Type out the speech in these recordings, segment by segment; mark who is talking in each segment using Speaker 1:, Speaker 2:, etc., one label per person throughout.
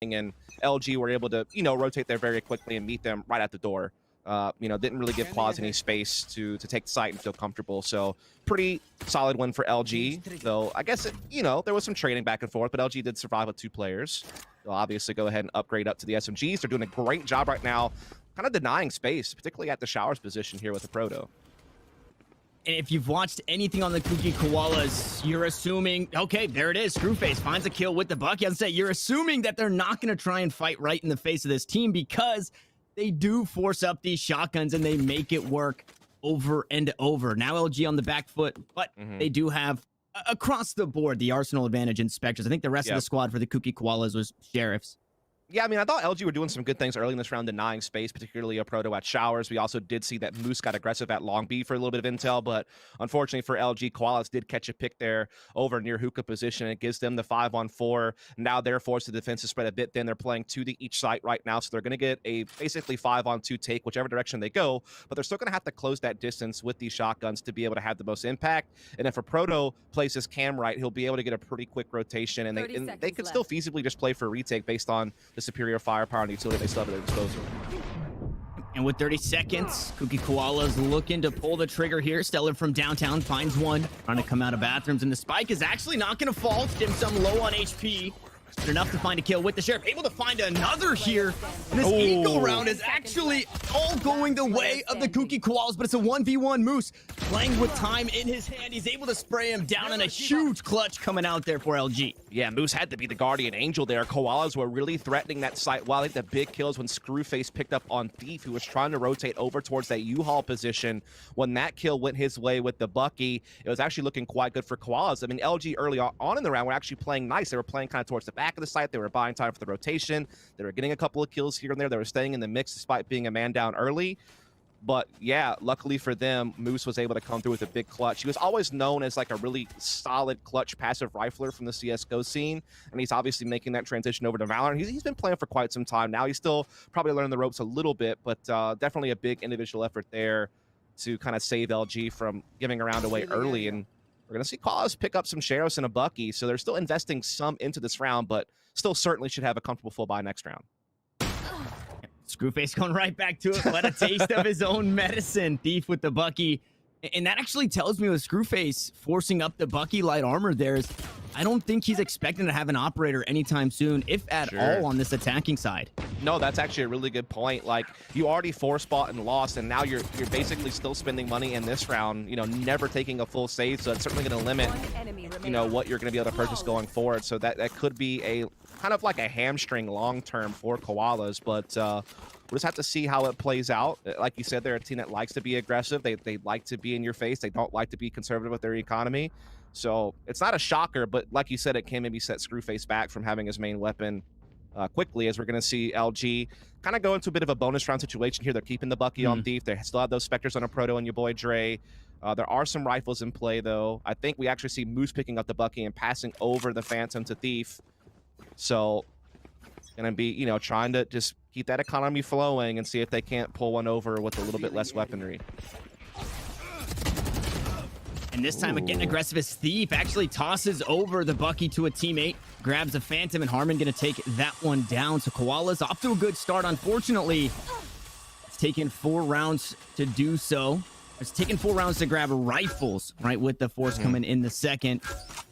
Speaker 1: and LG were able to, rotate there very quickly and meet them right at the door. Didn't really give KOALAS any space to take the site and feel comfortable. So pretty solid win for LG. Though I guess, there was some trading back and forth, but LG did survive with 2 players. They'll obviously go ahead and upgrade up to the SMGs. They're doing a great job right now, kind of denying space, particularly at the showers position here with the Proto.
Speaker 2: And if you've watched anything on the KOOKY KOALAS, you're assuming, okay, there it is. Screwface finds a kill with the Bucky. I'd say you're assuming that they're not going to try and fight right in the face of this team because they do force up these shotguns and they make it work over and over. Now LG on the back foot, but they do have, across the board, the arsenal advantage in Spectres. I think the rest of the squad for the KOOKY KOALAS was Sheriffs.
Speaker 1: Yeah, I mean, I thought LG were doing some good things early in this round, denying space, particularly a Proto at showers. We also did see that Moose got aggressive at Long B for a little bit of intel, but unfortunately for LG, KOALAS did catch a pick there over near hookah position. It gives them the 5-on-4. Now they're forced to defense to spread a bit thin. They're playing 2 to each site right now, so they're going to get a basically 5-on-2 take, whichever direction they go, but they're still going to have to close that distance with these shotguns to be able to have the most impact. And if a Proto plays his cam right, he'll be able to get a pretty quick rotation, and they could still feasibly just play for a retake based on the superior firepower and utility they still have at their disposal.
Speaker 2: And with 30 seconds, KOOKY KOALAS looking to pull the trigger here. Stellar from downtown finds one, trying to come out of bathrooms, and the spike is actually not going to fall. Dim Sum low on HP. But enough to find a kill with the Sheriff. Able to find another here. And this eagle round is actually all going the way of the KOOKY KOALAS, but it's a 1v1 Moose. Playing with time in his hand. He's able to spray him down, and a huge clutch coming out there for LG.
Speaker 1: Yeah, Moose had to be the guardian angel there. KOALAS were really threatening that site. Well, I think the big kills when Screwface picked up on Thief, who was trying to rotate over towards that U-Haul position. When that kill went his way with the Bucky, it was actually looking quite good for KOALAS. I mean, LG early on in the round were actually playing nice. They were playing kind of towards the back of the site. They were buying time for the rotation. They were getting a couple of kills here and there. They were staying in the mix despite being a man down early. But yeah, luckily for them, Moose was able to come through with a big clutch. He was always known as like a really solid clutch passive rifler from the CSGO scene, and he's obviously making that transition over to Valorant. He's been playing for quite some time now. He's still probably learning the ropes a little bit, but definitely a big individual effort there to kind of save LG from giving a round away early. And we're going to see KOALAS pick up some Sheriffs and a Bucky, so they're still investing some into this round, but still certainly should have a comfortable full buy next round.
Speaker 2: Screwface going right back to it. What a taste of his own medicine. Thief with the Bucky. And that actually tells me with Screwface forcing up the Bucky light armor there is, I don't think he's expecting to have an operator anytime soon, if at all, on this attacking side.
Speaker 1: No, that's actually a really good point. Like, you already force-bought and lost, and now you're basically still spending money in this round, never taking a full save, so it's certainly going to limit, what you're going to be able to purchase going forward. So that could be a kind of like a hamstring long-term for KOALAS, but we'll just have to see how it plays out. Like you said, they're a team that likes to be aggressive. They like to be in your face. They don't like to be conservative with their economy. So it's not a shocker, but like you said, it can maybe set Screwface back from having his main weapon quickly, as we're going to see LG kind of go into a bit of a bonus round situation here. They're keeping the Bucky on Thief. They still have those Spectres on a Proto and your boy Dre. There are some rifles in play, though. I think we actually see Moose picking up the Bucky and passing over the Phantom to Thief. So going to be, trying to just keep that economy flowing and see if they can't pull one over with a little bit less weaponry.
Speaker 2: And this time, getting aggressive as Thief actually tosses over the Bucky to a teammate, grabs a Phantom, and Harmon going to take that one down. So KOALAS off to a good start. Unfortunately, it's taken 4 rounds to do so. It's taken 4 rounds to grab rifles, right, with the force coming in the second.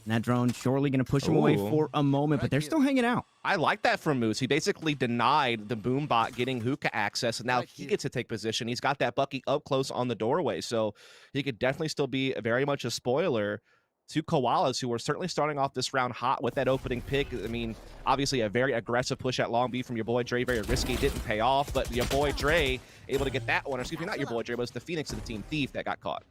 Speaker 2: And that drone surely going to push him away for a moment, but they're still hanging out.
Speaker 1: I like that from Moose. He basically denied the Boombot getting hookah access, and now he gets to take position. He's got that Bucky up close on the doorway, so he could definitely still be very much a spoiler to KOALAS, who were certainly starting off this round hot with that opening pick. I mean, obviously a very aggressive push at Long B from your boy Dre, very risky, didn't pay off, but your boy Dre able to get that one. Or excuse me, not your boy Dre, but it's the Phoenix of the team, Thief, that got caught.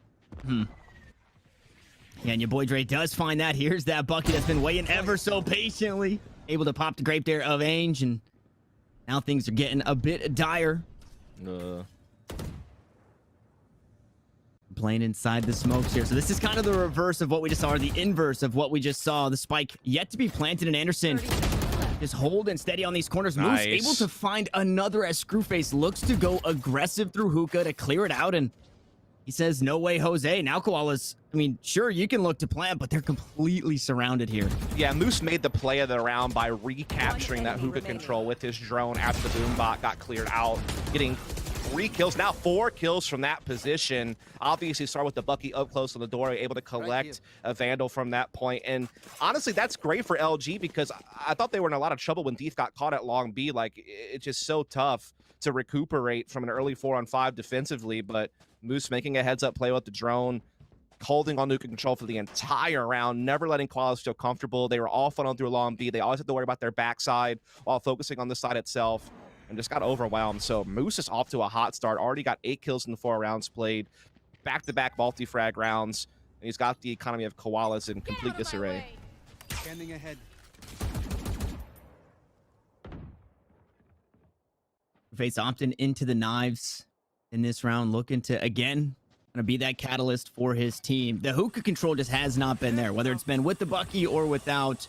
Speaker 2: Yeah, and your boy Dre does find that. Here's that Bucky that's been waiting ever so patiently. Able to pop the grape there of Ainge, and now things are getting a bit dire. Playing inside the smokes here. So this is kind of the reverse of what we just saw, or the inverse of what we just saw. The spike yet to be planted, and Anderson just holding steady on these corners. Moose able to find another as Screwface looks to go aggressive through hookah to clear it out, and He says, no way, Jose. Now Koalas, I mean, sure, you can look to plant, but they're completely surrounded here.
Speaker 1: Yeah, Moose made the play of the round by recapturing that hookah control with his drone after the boom bot got cleared out, getting 3 kills, now 4 kills from that position. Obviously, start with the Bucky up close on the door, able to collect a Vandal from that point. And honestly, that's great for LG because I thought they were in a lot of trouble when Deef got caught at Long B. Like, it's just so tough to recuperate from an early 4-on-5 defensively, but Moose making a heads-up play with the drone, holding on nuke control for the entire round, never letting Koalas feel comfortable. They were all funneled through Long B. They always had to worry about their backside while focusing on the side itself, and just got overwhelmed. So Moose is off to a hot start. Already got 8 kills in the 4 rounds played, back-to-back multi-frag rounds, and he's got the economy of Koalas in complete disarray.
Speaker 3: Standing ahead.
Speaker 2: Face opting into the knives in this round, looking to, again, gonna be that catalyst for his team. The hookah control just has not been there, whether it's been with the Bucky or without.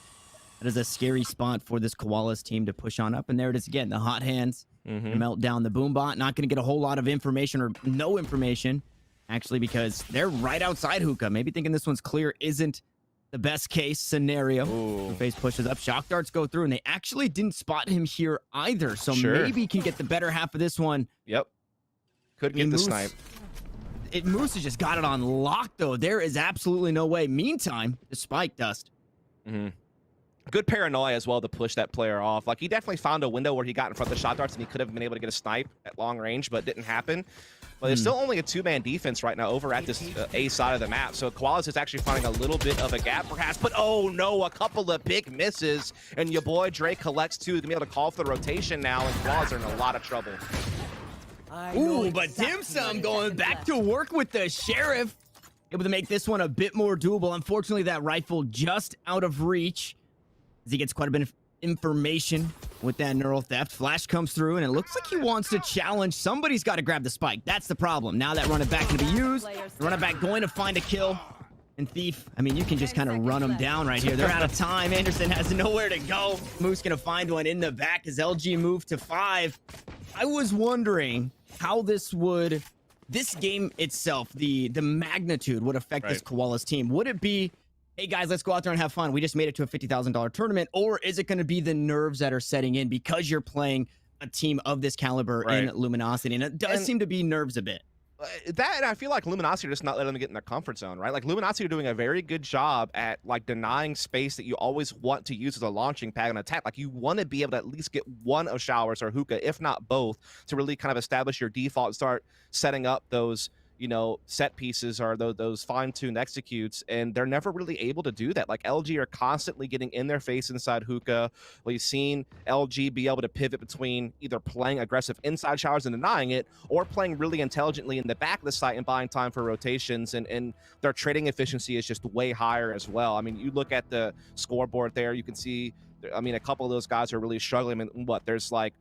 Speaker 2: That is a scary spot for this Koalas team to push on up. And there it is again, the hot hands to melt down the boom bot. Not gonna get a whole lot of information, or no information, actually, because they're right outside hookah. Maybe thinking this one's clear isn't the best case scenario. Face pushes up, shock darts go through, and they actually didn't spot him here either. So maybe can get the better half of this one.
Speaker 1: Yep. Could get the snipe.
Speaker 2: Moose has just got it on lock, though. There is absolutely no way. Meantime, the spike dust.
Speaker 1: Good paranoia as well to push that player off. Like, he definitely found a window where he got in front of the shot darts and he could have been able to get a snipe at long range, but it didn't happen. But there's still only a 2-man defense right now over at this A side of the map. So Koalas is actually finding a little bit of a gap perhaps, but oh no, a couple of big misses. And your boy Drake collects 2. He's gonna be able to call for the rotation now, and Koalas are in a lot of trouble.
Speaker 2: Ooh, but Dim Sum going back to work with the Sheriff. Able to make this one a bit more doable. Unfortunately, that rifle just out of reach, as he gets quite a bit of information with that neural theft. Flash comes through, and it looks like he wants to challenge. Somebody's got to grab the spike. That's the problem. Now that run it back going to be used. The run it back going to find a kill. And Thief, I mean, you can just kind of run them down right here. They're out of time. Anderson has nowhere to go. Moose going to find one in the back as LG moved to 5. I was wondering how this game itself, the magnitude would affect this Koalas team. Would it be, hey guys, let's go out there and have fun, we just made it to a $50,000 tournament, or is it going to be the nerves that are setting in because you're playing a team of this caliber in Luminosity? And it does seem to be nerves a bit.
Speaker 1: That, and I feel like Luminosity are just not letting them get in their comfort zone, right? Like, Luminosity are doing a very good job at, like, denying space that you always want to use as a launching pad and attack. Like, you want to be able to at least get one of Showers or Hookah, if not both, to really kind of establish your default and start setting up those, you know, set pieces or those fine-tuned executes, and they're never really able to do that. Like, LG are constantly getting in their face inside Hookah. We've seen LG be able to pivot between either playing aggressive inside Showers and denying it, or playing really intelligently in the back of the site and buying time for rotations, and their trading efficiency is just way higher as well. I mean, you look at the scoreboard there, you can see, I mean, a couple of those guys are really struggling. I mean, there's like,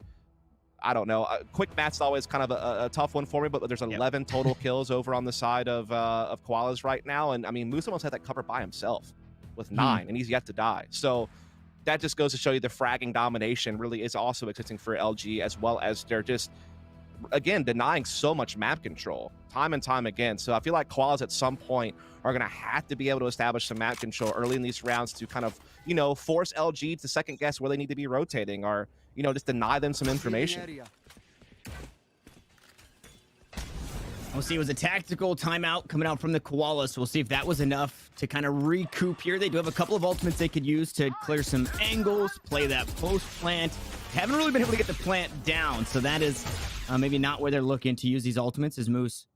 Speaker 1: I don't know. Quick math's always kind of a tough one for me, but there's 11 total kills over on the side of Koalas right now. And I mean, Moose almost had that covered by himself with 9, and he's yet to die. So that just goes to show you the fragging domination really is also existing for LG, as well as they're just, again, denying so much map control time and time again. So I feel like Koalas at some point are going to have to be able to establish some map control early in these rounds to kind of, you know, force LG to second guess where they need to be rotating, or, you know, just deny them some information.
Speaker 2: We'll see. It was a tactical timeout coming out from the Koalas. We'll see if that was enough to kind of recoup here. They do have a couple of ultimates they could use to clear some angles, play that post plant. Haven't really been able to get the plant down, so that is maybe not where they're looking to use these ultimates, as Moose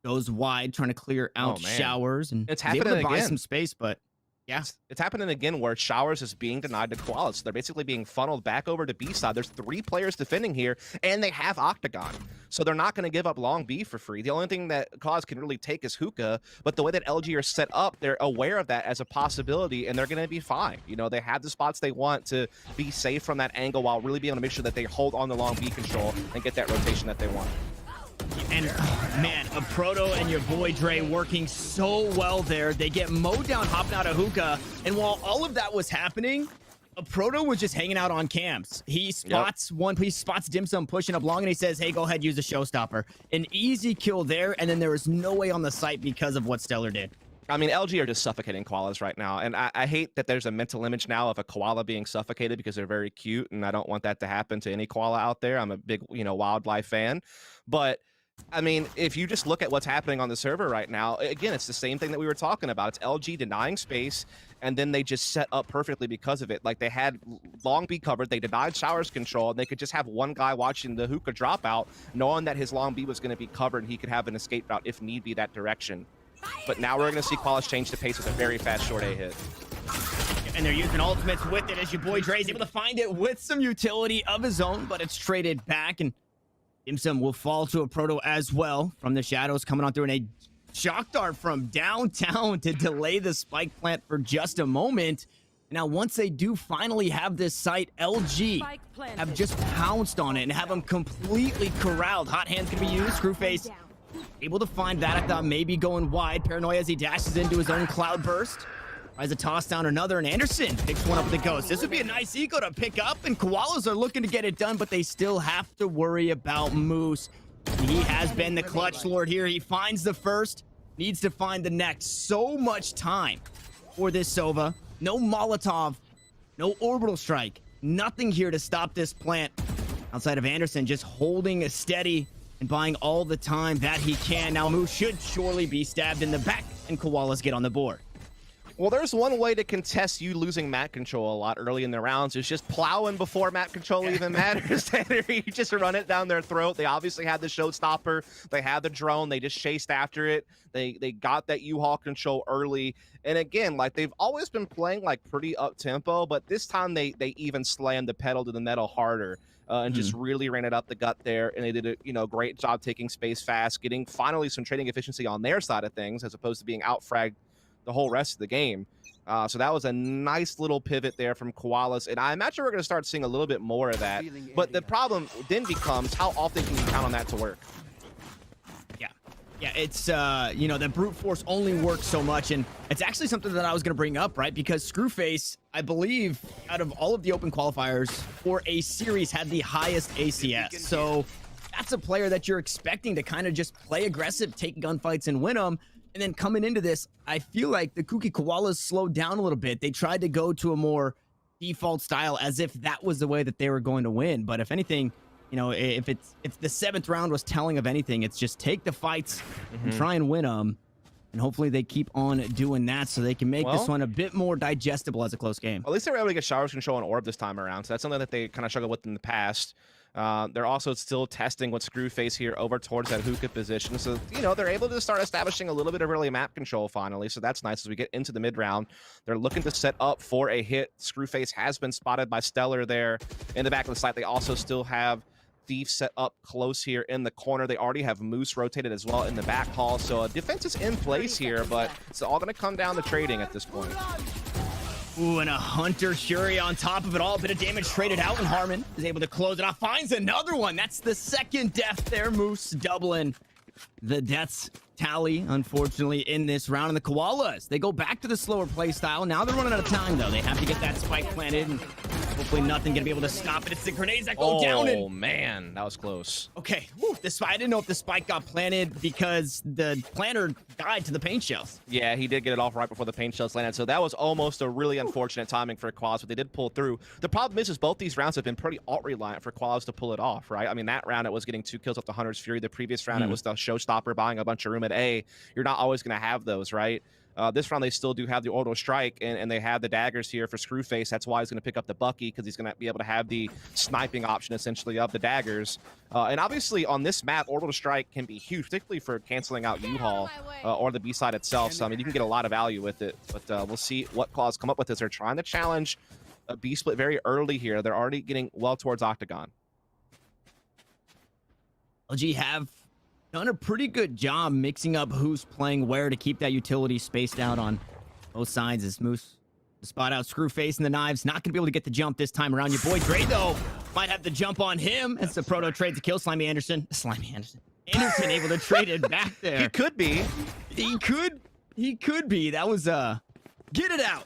Speaker 2: goes wide trying to clear out Showers, and
Speaker 1: it's
Speaker 2: able
Speaker 1: happening
Speaker 2: to buy
Speaker 1: again.
Speaker 2: some space, but yeah,
Speaker 1: it's happening again where Showers is being denied to Koalas. So they're basically being funneled back over to B side. There's 3 players defending here, and they have Octagon. So they're not going to give up long B for free. The only thing that Koalas can really take is Hookah, but the way that LG are set up, they're aware of that as a possibility, and they're going to be fine. You know, they have the spots they want to be safe from that angle while really being able to make sure that they hold on the long B control and get that rotation that they want.
Speaker 2: And man, a Proto and your boy Dre working so well there. They get mowed down, hopping out of Hookah. And while all of that was happening, A Proto was just hanging out on camps. He spots he spots Dim Sum pushing up long, and he says, hey, go ahead, use a showstopper. An easy kill there, and then there was no way on the site because of what Stellar did.
Speaker 1: I mean, LG are just suffocating koalas right now, and I hate that there's a mental image now of a koala being suffocated because they're very cute, and I don't want that to happen to any koala out there. I'm a big, wildlife fan, but I mean, if you just look at what's happening on the server right now, again, it's the same thing that we were talking about. It's LG denying space, and then they just set up perfectly because of it. Like, they had long B covered, they denied showers control, and they could just have one guy watching the hookah drop out, knowing that his long B was going to be covered, and he could have an escape route if need be that direction. But now we're going to see koalas change the pace with a very fast short A hit.
Speaker 2: And they're using ultimates with it as your boy Dre's able to find it with some utility of his own, but it's traded back, and Dim Sum will fall to a Proto as well from the shadows, coming on through, and a shock dart from downtown to delay the spike plant for just a moment. Now, once they do finally have this site, LG have just pounced on it and have them completely corralled. Hot hands can be used. Screwface able to find that. I thought maybe going wide. Paranoia as he dashes into his own cloud burst. Tries to toss down another, and Anderson picks one up with the ghost. This would be a nice eco to pick up, and Koalas are looking to get it done, but they still have to worry about Moose. He has been the clutch lord here. He finds the first, needs to find the next. So much time for this Sova. No Molotov, no orbital strike. Nothing here to stop this plant. Outside of Anderson just holding a steady and buying all the time that he can. Now Moose should surely be stabbed in the back, and Koalas get on the board.
Speaker 1: Well, there's one way to contest you losing map control a lot early in the rounds is just plowing before map control even matters. You just run it down their throat. They obviously had the showstopper. They had the drone. They just chased after it. They got that U-Haul control early. And again, like, they've always been playing like pretty up-tempo, but this time they even slammed the pedal to the metal harder. And just really ran it up the gut there, and they did a great job taking space fast, getting finally some trading efficiency on their side of things as opposed to being out-fragged the whole rest of the game. So that was a nice little pivot there from Koalas, and I imagine we're going to start seeing a little bit more of that. But the problem then becomes, how often can you count on that to work?
Speaker 2: Yeah, it's, that brute force only works so much, and it's actually something that I was going to bring up, right? Because Screwface, I believe, out of all of the open qualifiers for a series, had the highest ACS. So that's a player that you're expecting to kind of just play aggressive, take gunfights, and win them. And then coming into this, I feel like the KOOKY Koalas slowed down a little bit. They tried to go to a more default style as if that was the way that they were going to win. But if anything, if the 7th round was telling of anything, it's just take the fights and try and win them. And hopefully they keep on doing that so they can make this one a bit more digestible as a close game.
Speaker 1: At least they were able to get showers control on Orb this time around. So that's something that they kind of struggled with in the past. They're also still testing with Screwface here over towards that hookah position. So, they're able to start establishing a little bit of early map control finally. So that's nice as we get into the mid-round. They're looking to set up for a hit. Screwface has been spotted by Stellar there in the back of the site. They also still have Thief set up close here in the corner. They already have Moose rotated as well in the back hall. So defense is in place here, but it's all going to come down to trading at this point.
Speaker 2: Ooh, and a Hunter Shuri on top of it all. A bit of damage traded out, and Harmon is able to close it off. Finds another one. That's the second death there. Moose doubling the deaths tally, unfortunately, in this round. And the Koalas, they go back to the slower play style. Now they're running out of time, though. They have to get that spike planted, and hopefully nothing gonna be able to stop it. It's the grenades that go down.
Speaker 1: Oh, man, that was close.
Speaker 2: Okay, whew, I didn't know if the spike got planted because the planter died to the paint shells.
Speaker 1: Yeah, he did get it off right before the paint shells landed, so that was almost a really unfortunate timing for Koalas, but they did pull through. The problem is both these rounds have been pretty alt-reliant for Koalas to pull it off, right? I mean, that round it was getting 2 kills off the Hunter's Fury. The previous round it was the Showstopper buying a bunch of room at A. You're not always going to have those, right? This round, they still do have the orbital strike, and they have the daggers here for Screwface. That's why he's going to pick up the Bucky, because he's going to be able to have the sniping option, essentially, of the daggers. And obviously, on this map, orbital strike can be huge, particularly for canceling out U-Haul or the B-side itself. So, I mean, you can get a lot of value with it. But we'll see what Claws come up with as they're trying to challenge a B-split very early here. They're already getting well towards Octagon.
Speaker 2: LG have done a pretty good job mixing up who's playing where to keep that utility spaced out on both sides. As Moose to spot out Screwface and the knives, not gonna be able to get the jump this time around. Your boy Dre, though, might have the jump on him as the Proto trades to kill Slimy Anderson. Anderson able to trade it back there.
Speaker 1: He could be.
Speaker 2: He could be. That was get it out.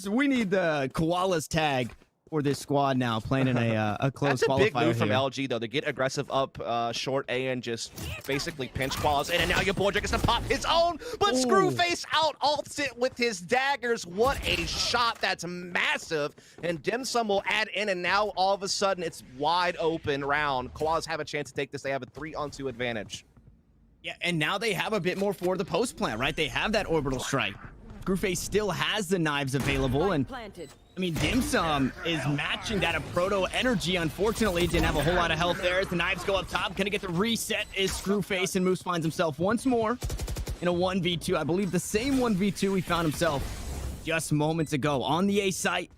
Speaker 2: We need the Koalas tag for this squad now, playing in a close
Speaker 1: That's a big
Speaker 2: qualifier
Speaker 1: move from
Speaker 2: here.
Speaker 1: LG, though, to get aggressive up short A and just basically pinch Koalas in, and now your boy gets to pop his own, but Screwface out alts it with his daggers. What a shot. That's massive, and Dim Sum will add in, and now all of a sudden it's wide open round. Koalas have a chance to take this. They have a 3-on-2 advantage.
Speaker 2: Yeah, and now they have a bit more for the post plan, right? They have that orbital strike. Screwface still has the knives available, and I mean, Dim Sum is matching that of Proto energy. Unfortunately, didn't have a whole lot of health there as the knives go up top. Gonna get the reset is Screwface, and Moose finds himself once more in a 1v2. I believe the same 1v2 he found himself just moments ago on the A site.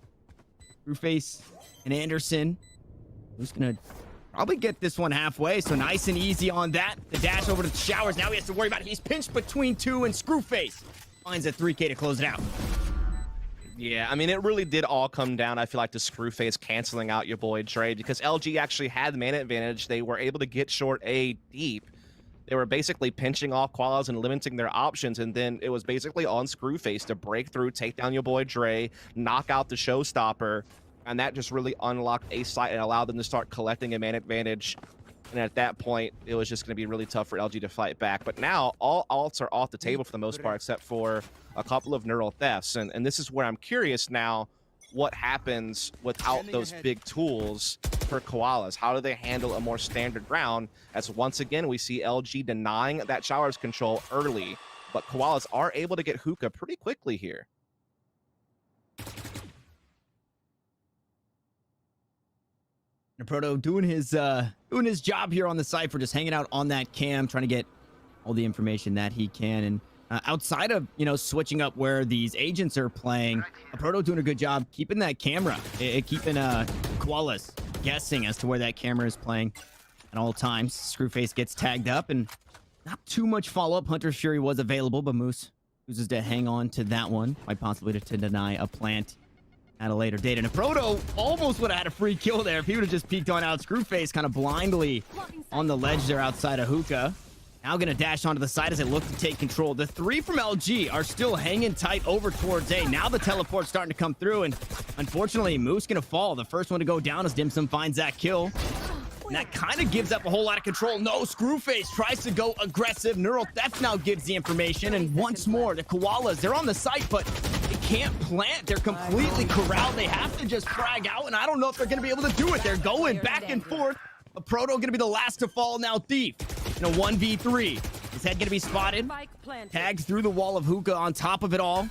Speaker 2: Screwface and Anderson. Who's gonna probably get this one halfway, so nice and easy on that. The dash over to the showers. Now he has to worry about it. He's pinched between two, and Screwface finds a 3K to close it out.
Speaker 1: Yeah, I mean, it really did all come down, I feel like, to Screwface canceling out your boy Dre, because LG actually had the mana advantage. They were able to get short A deep. They were basically pinching off Koalas and limiting their options, and then it was basically on Screwface to break through, take down your boy Dre, knock out the showstopper, and that just really unlocked A site and allowed them to start collecting a mana advantage. And at that point, it was just going to be really tough for LG to fight back. But now, all alts are off the table for the most part, except for a couple of neural thefts. And this is where I'm curious now, what happens without those big tools for Koalas? How do they handle a more standard round? As once again, we see LG denying that showers control early. But Koalas are able to get hookah pretty quickly here.
Speaker 2: Proto doing his job here on the Cypher, just hanging out on that cam, trying to get all the information that he can. And outside of, you know, switching up where these agents are playing, Proto doing a good job keeping that camera, keeping KOALAS guessing as to where that camera is playing at all times. Screwface gets tagged up, and not too much follow-up. Hunter's Fury was available, but Moose chooses to hang on to that one, quite possibly to deny a plant at a later date. And Proto almost would have had a free kill there if he would have just peeked on out. Screwface kind of blindly on the ledge there outside of hookah. Now gonna dash onto the side as they look to take control. The three from LG are still hanging tight over towards A. Now the teleport's starting to come through, and unfortunately, Moose gonna fall. The first one to go down as Dim Sum finds that kill. And that kind of gives up a whole lot of control. No, Screwface tries to go aggressive. Neural Theft now gives the information, and once more, the Koalas, they're on the site, but they can't plant. They're completely corralled. They have to just frag out, and I don't know if they're going to be able to do it. They're going back and forth. A Proto going to be the last to fall now. Thief in a 1v3. His head going to be spotted. Tags through the wall of hookah on top of it all.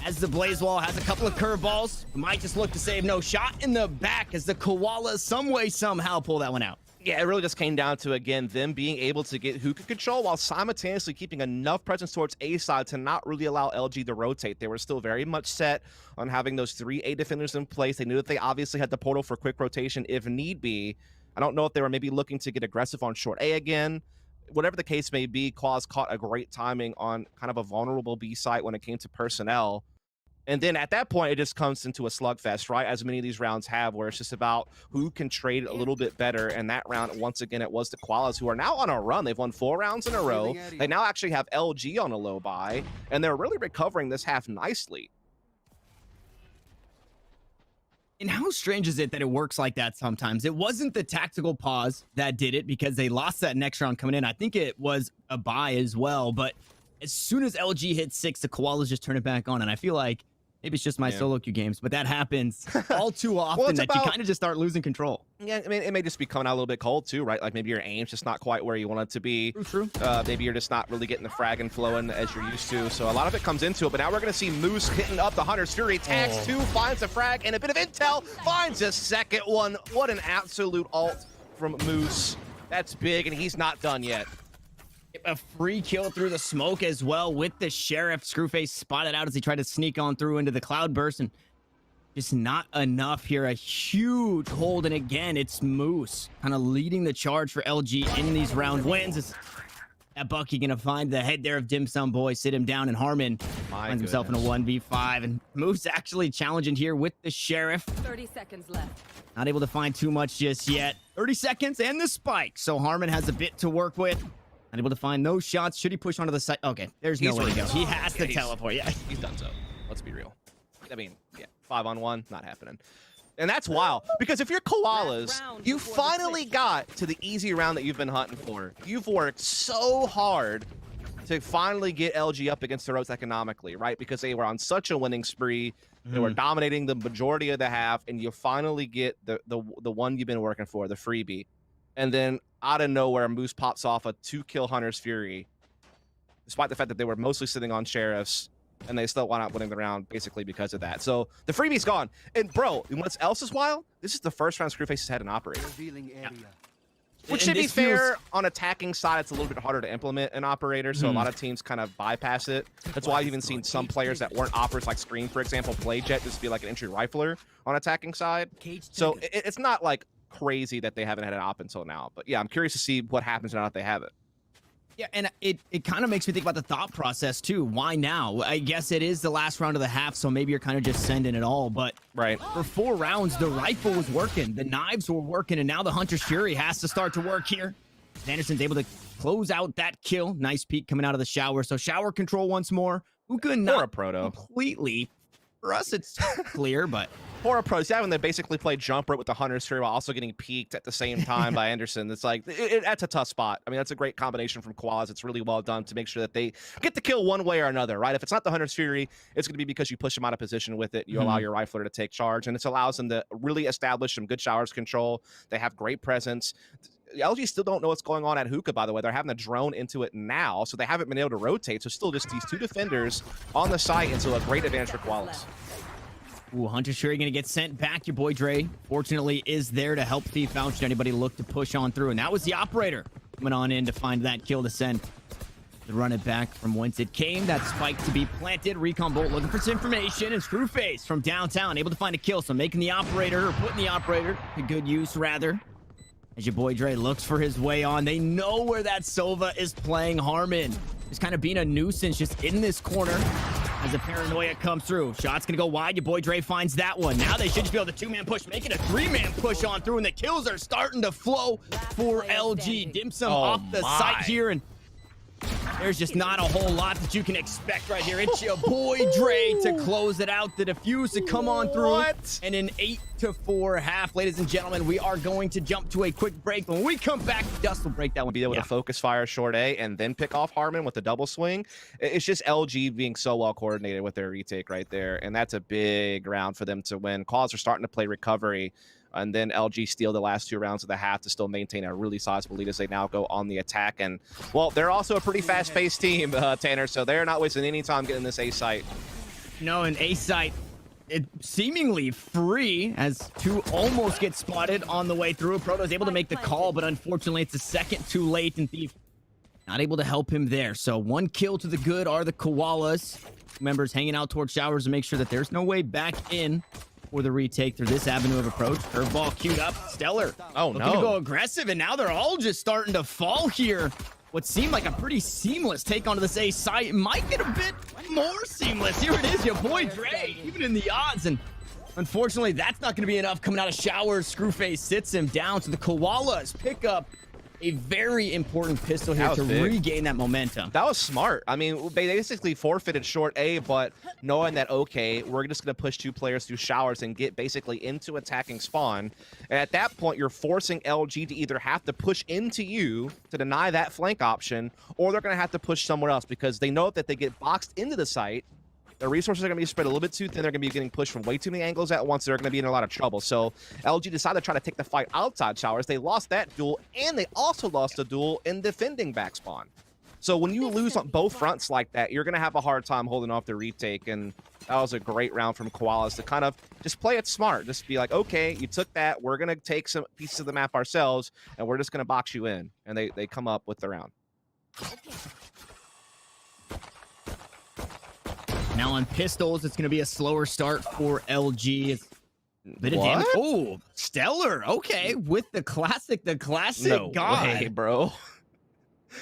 Speaker 2: As the Blaze Wall has a couple of curveballs, might just look to save. No, shot in the back as the Koalas some way, somehow pull that one out.
Speaker 1: Yeah, it really just came down to, again, them being able to get hookah control while simultaneously keeping enough presence towards A side to not really allow LG to rotate. They were still very much set on having those 3 A defenders in place. They knew that they obviously had the portal for quick rotation if need be. I don't know if they were maybe looking to get aggressive on short A again. Whatever the case may be, Claus caught a great timing on kind of a vulnerable B site when it came to personnel. And then at that point, it just comes into a slugfest, right? As many of these rounds have, where it's just about who can trade a little bit better. And that round, once again, it was the KOALAS, who are now on a run. They've won 4 rounds in a row. They now actually have LG on a low buy, and they're really recovering this half nicely.
Speaker 2: And how strange is it that it works like that sometimes? It wasn't the tactical pause that did it, because they lost that next round coming in. I think it was a buy as well, but as soon as LG hits 6, the KOALAS just turn it back on. And I feel like maybe it's just my solo queue games, but that happens all too often, that you kind of just start losing control.
Speaker 1: Yeah, I mean, it may just be coming out a little bit cold too, right? Like maybe your aim's just not quite where you want it to be.
Speaker 2: True.
Speaker 1: Maybe you're just not really getting the fragging flowing as you're used to. So a lot of it comes into it, but now we're going to see Moose hitting up the Hunter's Fury. Tags 2, finds a frag, and a bit of intel, finds a second one. What an absolute ult from Moose. That's big, and he's not done yet.
Speaker 2: A free kill through the smoke as well with the Sheriff. Screwface spotted out as he tried to sneak on through into the Cloudburst, and just not enough here. A huge hold, and again, it's Moose kind of leading the charge for LG in these round wins. Is that Bucky gonna find the head there of Dim Sum Boy, sit him down, and Harmon finds himself in a 1v5, and Moose actually challenging here with the Sheriff.
Speaker 3: 30 seconds left.
Speaker 2: Not able to find too much just yet. 30 seconds and the spike, so Harmon has a bit to work with. Not able to find those shots. Should he push onto the side? Okay, there's no way to go. He has to teleport. Yeah,
Speaker 1: he's done so. Let's be real. I mean, yeah, 5-on-1, not happening. And that's wild, because if you're Koalas, you finally got to the easy round that you've been hunting for. You've worked so hard to finally get LG up against the ropes economically, right? Because they were on such a winning spree. They were dominating the majority of the half, and you finally get the one you've been working for, the freebie. And then out of nowhere, Moose pops off a 2-kill Hunter's Fury, despite the fact that they were mostly sitting on Sheriffs, and they still wound up winning the round basically because of that. So the freebie's gone. And bro, what else is wild? This is the first round Screwface has had an operator. Yeah. Which, to be fair, on attacking side, it's a little bit harder to implement an operator, so a lot of teams kind of bypass it. That's why I've even seen some players that weren't operators, like Scream, for example, play Jet just be like an entry rifler on attacking side. So it's not like crazy that they haven't had an op until now. But yeah, I'm curious to see what happens now that they have it.
Speaker 2: Yeah, and it kind of makes me think about the thought process too. Why now? I guess it is the last round of the half, so maybe you're kind of just sending it all. But for 4 rounds, the rifle was working, the knives were working, and now the Hunter's Fury has to start to work here. Anderson's able to close out that kill. Nice peek coming out of the shower. So shower control once more. KOOKY not completely. For us, it's clear, but...
Speaker 1: For a pro, when they basically play jump rope with the Hunter's Fury while also getting peeked at the same time by Anderson. It's like, that's a tough spot. I mean, that's a great combination from KOALAS. It's really well done to make sure that they get the kill one way or another, right? If it's not the Hunter's Fury, it's going to be because you push them out of position with it. You allow your rifler to take charge, and it allows them to really establish some good showers control. They have great presence. LG still don't know what's going on at hookah, by the way. They're having a drone into it now, so they haven't been able to rotate. So still just these 2 defenders on the site, and so a great advantage for KOALAS.
Speaker 2: Ooh, Hunter's Fury gonna get sent back. Your boy Dre, fortunately, is there to help Thief out should anybody look to push on through. And that was the operator coming on in to find that kill to send. To run it back from whence it came. That spike to be planted. Recon Bolt looking for some information. And Screwface from downtown able to find a kill. So making the operator, or putting the operator to good use, rather. As your boy Dre looks for his way on. They know where that Sova is playing Harmon. Just kind of being a nuisance just in this corner. As the paranoia comes through. Shot's gonna go wide. Your boy Dre finds that one. Now they should just be able to 2-man push, making a 3-man push on through, and the kills are starting to flow for LG. Dim Sum off the site here, and there's just not a whole lot that you can expect right here. It's your boy Dre to close it out. The defuse to come on through. And an 8-4 half. Ladies and gentlemen, we are going to jump to a quick break. When we come back, Dust will break that one.
Speaker 1: Be able to focus fire short A and then pick off Harmon with the double swing. It's just LG being so well coordinated with their retake right there. And that's a big round for them to win. KOALAS are starting to play recovery. And then LG steal the last 2 rounds of the half to still maintain a really sizable lead as they now go on the attack. And, well, they're also a pretty fast-paced team, Tanner, so they're not wasting any time getting this A site.
Speaker 2: No, an A site, it seemingly free as 2 almost get spotted on the way through. Proto's able to make the call, but unfortunately it's a second too late, and Thief not able to help him there. So 1 kill to the good are the KOALAS. Members hanging out towards showers to make sure that there's no way back in for the retake through this avenue of approach. Curveball queued up. Stellar.
Speaker 1: Oh, no.
Speaker 2: Looking to go aggressive, and now they're all just starting to fall here. What seemed like a pretty seamless take onto this A site might get a bit more seamless. Here it is, your boy Dre, even in the odds. And unfortunately, that's not going to be enough coming out of showers. Screwface sits him down. So the KOALAS pick up a very important pistol here to regain that momentum. That
Speaker 1: was smart. I mean, they basically forfeited short A, but knowing that, okay, we're just going to push 2 players through showers and get basically into attacking spawn. And at that point, you're forcing LG to either have to push into you to deny that flank option, or they're going to have to push somewhere else because they know that they get boxed into the site. Their resources are going to be spread a little bit too thin. They're going to be getting pushed from way too many angles at once. They're going to be in a lot of trouble. So LG decided to try to take the fight outside showers. They lost that duel, and they also lost a duel in defending back spawn. So when you lose on both fronts like that, you're going to have a hard time holding off the retake. And that was a great round from KOALAS to kind of just play it smart. Just be like, okay, you took that. We're going to take some pieces of the map ourselves, and we're just going to box you in. And they come up with the round.
Speaker 2: Now on pistols, it's going to be a slower start for LG. It's a bit of damage. Oh, Stellar. Okay, with the classic
Speaker 1: no
Speaker 2: god.
Speaker 1: way, bro.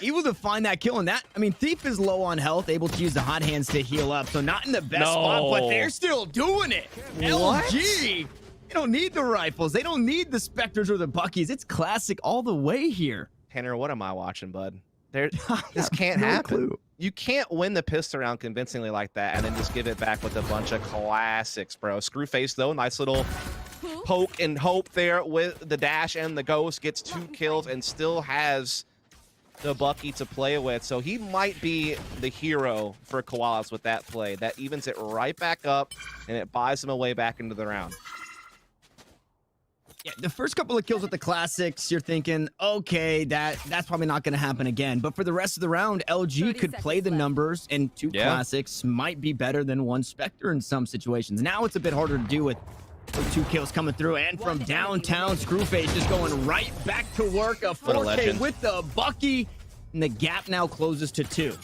Speaker 2: Able to find that kill, and that, I mean, Thief is low on health, able to use the hot hands to heal up, so not in the best spot, but they're still doing it.
Speaker 1: What?
Speaker 2: LG, they don't need the rifles. They don't need the Spectres or the Buckies. It's classic all the way here.
Speaker 1: Tanner, what am I watching, bud? This can't happen. Clue. You can't win the pistol round convincingly like that and then just give it back with a bunch of classics, bro. Screwface, though, nice little poke and hope there with the dash and the ghost, gets 2 kills and still has the Bucky to play with. So he might be the hero for KOALAS with that play. That evens it right back up, and it buys him a way back into the round.
Speaker 2: Yeah, the first couple of kills with the classics, you're thinking, okay, that's probably not going to happen again. But for the rest of the round, LG could play the numbers, and 2 classics might be better than 1 Spectre in some situations. Now it's a bit harder to do with 2 kills coming through, and from downtown, Screwface just going right back to work. A 4K with the Bucky, and the gap now closes to 2.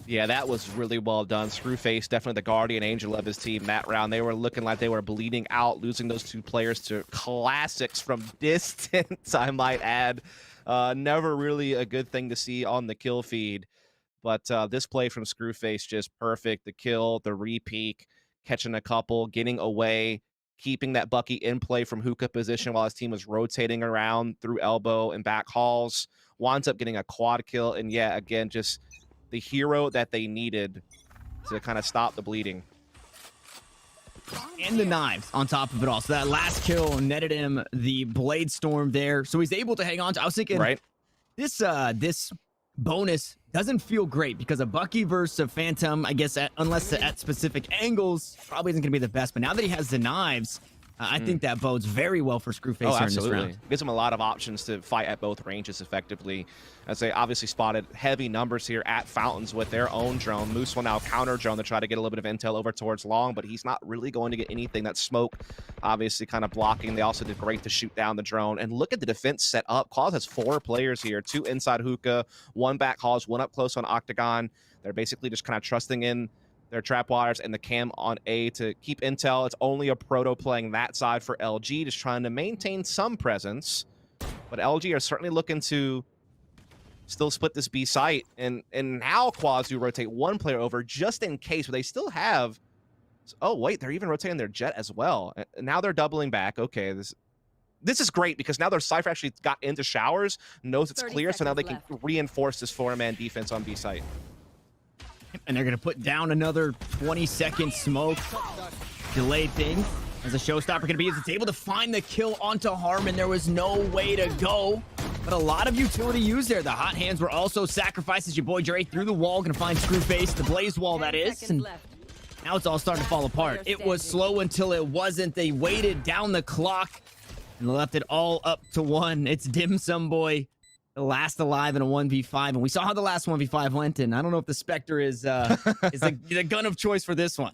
Speaker 1: Yeah, that was really well done. Screwface, definitely the guardian angel of his team that round. They were looking like they were bleeding out, losing those 2 players to classics from distance, I might add. Never really a good thing to see on the kill feed. But this play from Screwface, just perfect. The kill, the re-peek, catching a couple, getting away, keeping that Bucky in play from hookah position while his team was rotating around through elbow and back halls. Winds up getting a quad kill. And yeah, again, just the hero that they needed to kind of stop the bleeding.
Speaker 2: And the knives on top of it all. So that last kill netted him the Blade Storm there. So he's able to hang on to. I was thinking, this bonus doesn't feel great because a Bucky versus a Phantom, I guess, unless at specific angles, probably isn't going to be the best. But now that he has the knives, I think that bodes very well for Screwface here in this round.
Speaker 1: Gives him a lot of options to fight at both ranges effectively. As they obviously spotted heavy numbers here at Fountains with their own drone. Moose will now counter drone to try to get a little bit of intel over towards Long, but he's not really going to get anything. That smoke obviously kind of blocking. They also did great to shoot down the drone. And look at the defense set up. KOALAS has 4 players here, 2 inside hookah, 1 back halls, 1 up close on Octagon. They're basically just kind of trusting in their trap wires and the cam on A to keep intel. It's only a proto playing that side for LG, just trying to maintain some presence. But LG are certainly looking to still split this B site. And now KOALAS do rotate 1 player over just in case, but they still have... Oh, wait, they're even rotating their jet as well. And now they're doubling back. Okay, this is great because now their Cypher actually got into showers, knows it's clear, so now they can reinforce this 4-man defense on B site.
Speaker 2: And they're going to put down another 20-second smoke delay thing. As a showstopper going to be, is it's able to find the kill onto Harmon. There was no way to go, but a lot of utility used there. The hot hands were also sacrificed as your boy Dre through the wall, going to find Screwface, the blaze wall that is. And now it's all starting to fall apart. It was slow until it wasn't. They waited down the clock and left it all up to 1. It's Dim Sum Boy, the last alive in a 1v5, and we saw how the last 1v5 went, and I don't know if the Spectre is the gun of choice for this one.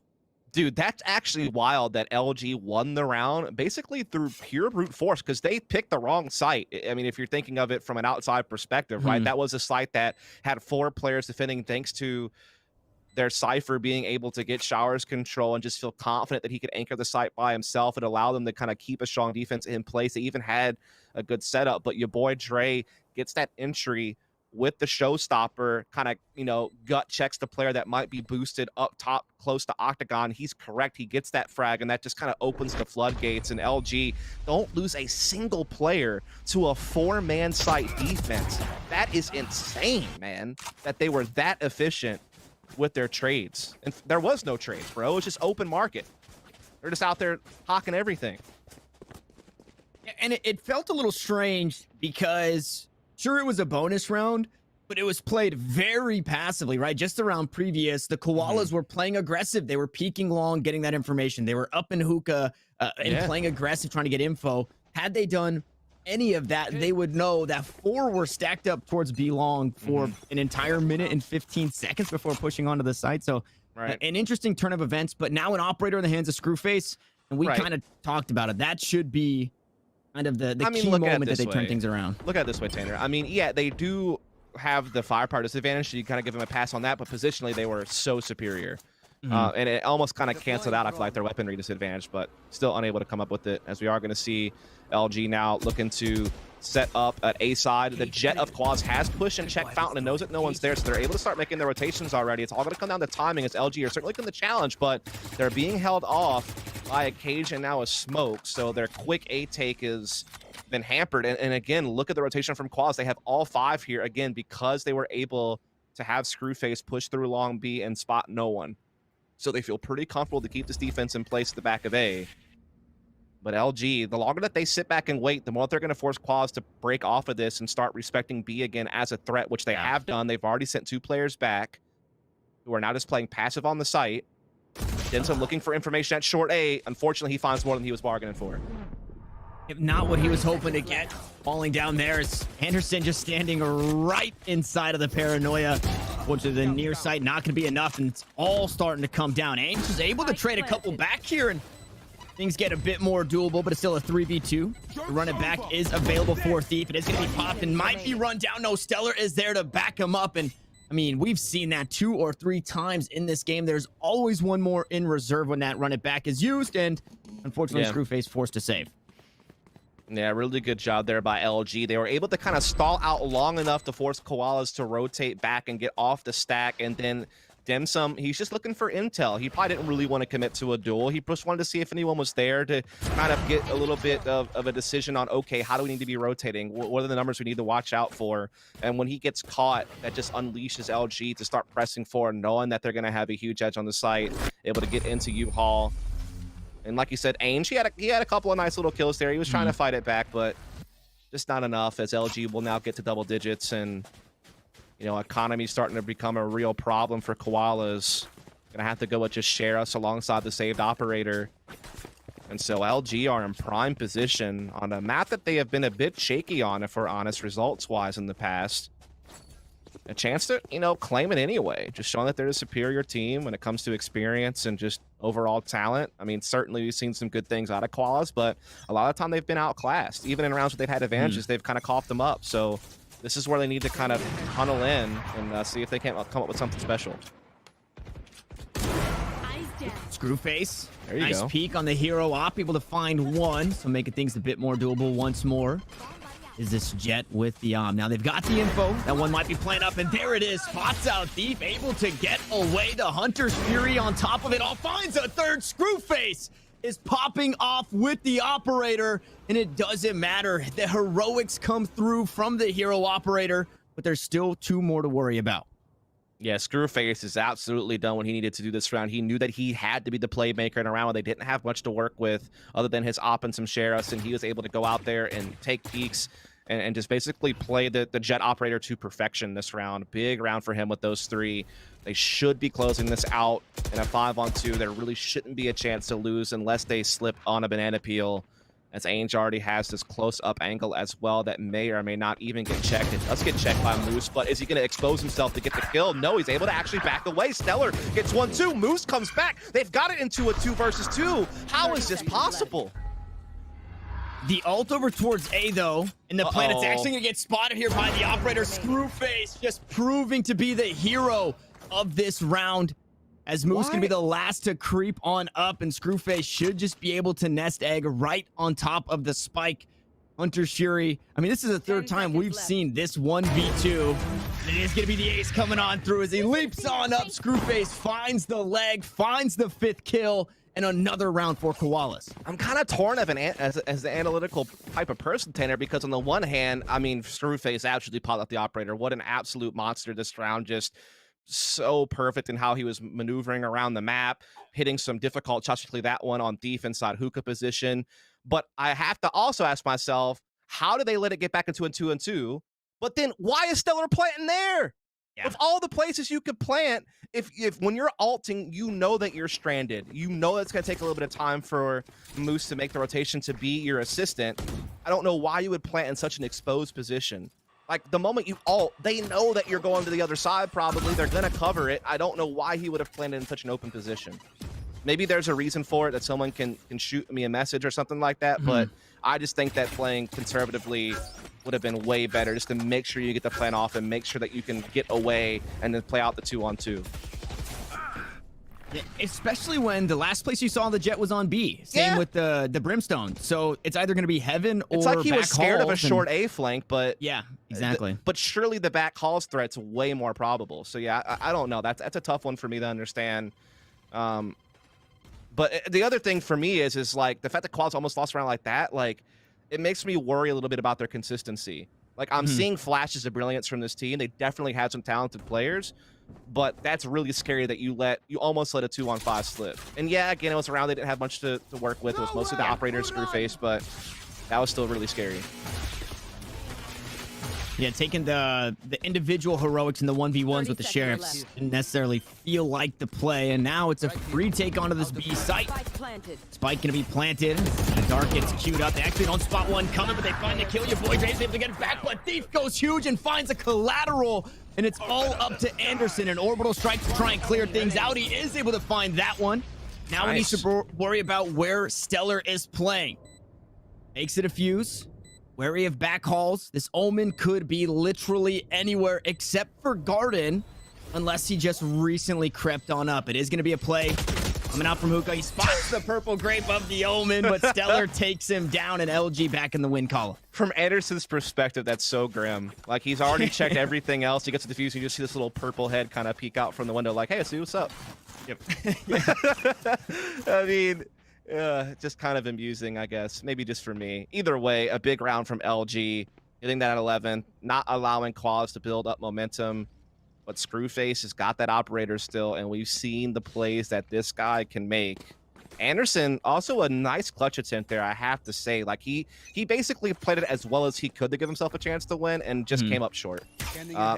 Speaker 1: Dude, that's actually wild that LG won the round basically through pure brute force because they picked the wrong site. I mean, if you're thinking of it from an outside perspective, right? That was a site that had 4 players defending thanks to their Cypher being able to get showers control and just feel confident that he could anchor the site by himself and allow them to kind of keep a strong defense in place. They even had a good setup, but your boy Dre gets that entry with the showstopper, kind of, you know, gut checks the player that might be boosted up top close to Octagon. He's correct. He gets that frag, and that just kind of opens the floodgates. And LG don't lose a single player to a 4-man site defense. That is insane, man, that they were that efficient with their trades. And there was no trades, bro. It was just open market. They're just out there hawking everything.
Speaker 2: Yeah, and it felt a little strange because sure, it was a bonus round, but it was played very passively, right? Just around previous, the KOALAS were playing aggressive. They were peeking long, getting that information. They were up in hookah and playing aggressive, trying to get info. Had they done any of that, they would know that 4 were stacked up towards B long for an entire minute and 15 seconds before pushing onto the site. So an interesting turn of events, but now an operator in the hands of Screwface, and we kind of talked about it. That should be kind of the key moment that they turn things around.
Speaker 1: Look at it this way, Tanner. I mean, yeah, they do have the firepower disadvantage, so you kind of give them a pass on that, but positionally they were so superior. And it almost kind of canceled out, I feel like, their weaponry disadvantage, but still unable to come up with it, as we are going to see LG now looking to set up at A side. The jet of KOALAS has pushed and checked Fountain and knows that no one's there, so they're able to start making their rotations already. It's all going to come down to timing, as LG are certainly looking the challenge, but they're being held off by a cage and now a smoke, so their quick A take has been hampered. And again, look at the rotation from KOALAS. They have all 5 here, again, because they were able to have Screwface push through long B and spot no one. So they feel pretty comfortable to keep this defense in place at the back of A. But LG, the longer that they sit back and wait, the more they're going to force KOALAS to break off of this and start respecting B again as a threat, which they have done. They've already sent 2 players back who are now just playing passive on the site. Denson looking for information at short A. Unfortunately, he finds more than he was bargaining for.
Speaker 2: If not what he was hoping to get. Falling down there is Anderson just standing right inside of the paranoia. Unfortunately, the near side not going to be enough, and it's all starting to come down. Ainge is able to trade a couple back here, and things get a bit more doable, but it's still a 3v2. The run it back is available for Thief. It is going to be popped and might be run down. No, Stellar is there to back him up, and I mean, we've seen that 2 or 3 times in this game. There's always one more in reserve when that run it back is used, and unfortunately, Screwface forced to save.
Speaker 1: Yeah, really good job there by LG. They were able to kind of stall out long enough to force KOALAS to rotate back and get off the stack, and then Dimsum, he's just looking for intel. He probably didn't really want to commit to a duel. He just wanted to see if anyone was there to kind of get a little bit of a decision on, okay, how do we need to be rotating? What are the numbers we need to watch out for? And when he gets caught, that just unleashes LG to start pressing forward, knowing that they're going to have a huge edge on the site, able to get into U-Haul. And like you said, Ainge, he had a couple of nice little kills there. He was trying to fight it back, but just not enough, as LG will now get to double digits, and you know, economy's starting to become a real problem for KOALAS. Gonna have to go with just share us alongside the saved operator. And so LG are in prime position on a map that they have been a bit shaky on, if we're honest, results-wise in the past. A chance to, you know, claim it anyway. Just showing that they're a superior team when it comes to experience and just overall talent. I mean, certainly we've seen some good things out of KOALAS, but a lot of the time they've been outclassed. Even in rounds where they've had advantages, they've kind of coughed them up. So this is where they need to kind of tunnel in and see if they can't come up with something special.
Speaker 2: Screwface,
Speaker 1: there you
Speaker 2: nice
Speaker 1: go.
Speaker 2: peek on the hero op, able to find one, so making things a bit more doable once more. Is this Jet with the Now they've got the info. That one might be playing up, and there it is. Spots out Thief, able to get away. The Hunter's Fury on top of it all. Finds a third. Screwface is popping off with the operator, and it doesn't matter. The heroics come through from the hero operator, but there's still 2 more to worry about.
Speaker 1: Yeah, Screwface has absolutely done what he needed to do this round. He knew that he had to be the playmaker in a round where they didn't have much to work with other than his op and some sheriffs, and he was able to go out there and take peeks and just basically play the Jet operator to perfection this round. Big round for him with those 3. They should be closing this out in a 5-on-2. There really shouldn't be a chance to lose unless they slip on a banana peel, as Ainge already has this close-up angle as well that may or may not even get checked. It does get checked by Moose, but is he going to expose himself to get the kill? No, he's able to actually back away. Stellar gets 1-2. Moose comes back. They've got it into a 2 versus 2. How is this possible?
Speaker 2: The ult over towards A, though, and the planet's actually going to get spotted here by the operator. Screwface just proving to be the hero of this round, as Moose can be the last to creep on up, and Screwface should just be able to nest egg right on top of the spike. Hunter's Fury. I mean, this is the 3rd time we've seen this 1v2. And it is going to be the ace coming on through as he leaps on up. Screwface finds the leg, finds the 5th kill, and another round for KOALAS.
Speaker 1: I'm kind of torn of as the analytical type of person, Tanner, because on the one hand, I mean, Screwface absolutely popped up the operator. What an absolute monster this round. Just so perfect in how he was maneuvering around the map, hitting some difficult shots, particularly that one on Thief inside hookah position. But I have to also ask myself, how did they let it get back into a 2-on-2? But then why is Stellar planting there? Of all the places you could plant, if when you're ulting, you know that you're stranded. You know it's going to take a little bit of time for Moose to make the rotation to be your assistant. I don't know why you would plant in such an exposed position. Like, the moment you ult, they know that you're going to the other side probably. They're going to cover it. I don't know why he would have planted in such an open position. Maybe there's a reason for it, that someone can shoot me a message or something like that, but I just think that playing conservatively would have been way better, just to make sure you get the plan off and make sure that you can get away and then play out the 2-on-2.
Speaker 2: Yeah, especially when the last place you saw the Jet was on B. Same with the Brimstone. So it's either going to be heaven or
Speaker 1: it's like he was scared of a short A flank, but
Speaker 2: yeah, exactly.
Speaker 1: But surely the back halls threat's way more probable. So yeah, I don't know. That's a tough one for me to understand. But the other thing for me is like the fact that KOALAS almost lost around like that. Like, it makes me worry a little bit about their consistency. Like, I'm seeing flashes of brilliance from this team. They definitely have some talented players, but that's really scary that you almost let a 2-on-5 slip. And yeah, again, it was around. They didn't have much to work with. It was mostly the operator Screwface, but that was still really scary.
Speaker 2: Yeah, taking the individual heroics and the 1v1s with the sheriffs didn't necessarily feel like the play, and now it's a free take onto this B site. Spike gonna be planted. The Dark gets queued up. They actually don't spot one coming, but they find the kill. Your boy Dre's able to get it back, but Thief goes huge and finds a collateral, and it's all up to Anderson. An orbital strike to try and clear things out. He is able to find that one. Now he needs to worry about where Stellar is playing. Makes it a fuse. Wary of backhauls. This Omen could be literally anywhere except for Garden, unless he just recently crept on up. It is going to be a play coming out from Hookah. He spots the purple grape of the Omen, but Stellar takes him down, and LG back in the win column.
Speaker 1: From Anderson's perspective, that's so grim. Like, he's already checked everything else. He gets to the fuse, and you just see this little purple head kind of peek out from the window like, hey, see what's up. Yep. I mean... just kind of amusing, I guess. Maybe just for me. Either way, a big round from LG. Hitting that at 11. Not allowing KOALAS to build up momentum. But Screwface has got that operator still, and we've seen the plays that this guy can make. Anderson, also a nice clutch attempt there, I have to say. Like, he basically played it as well as he could to give himself a chance to win, and just came up short.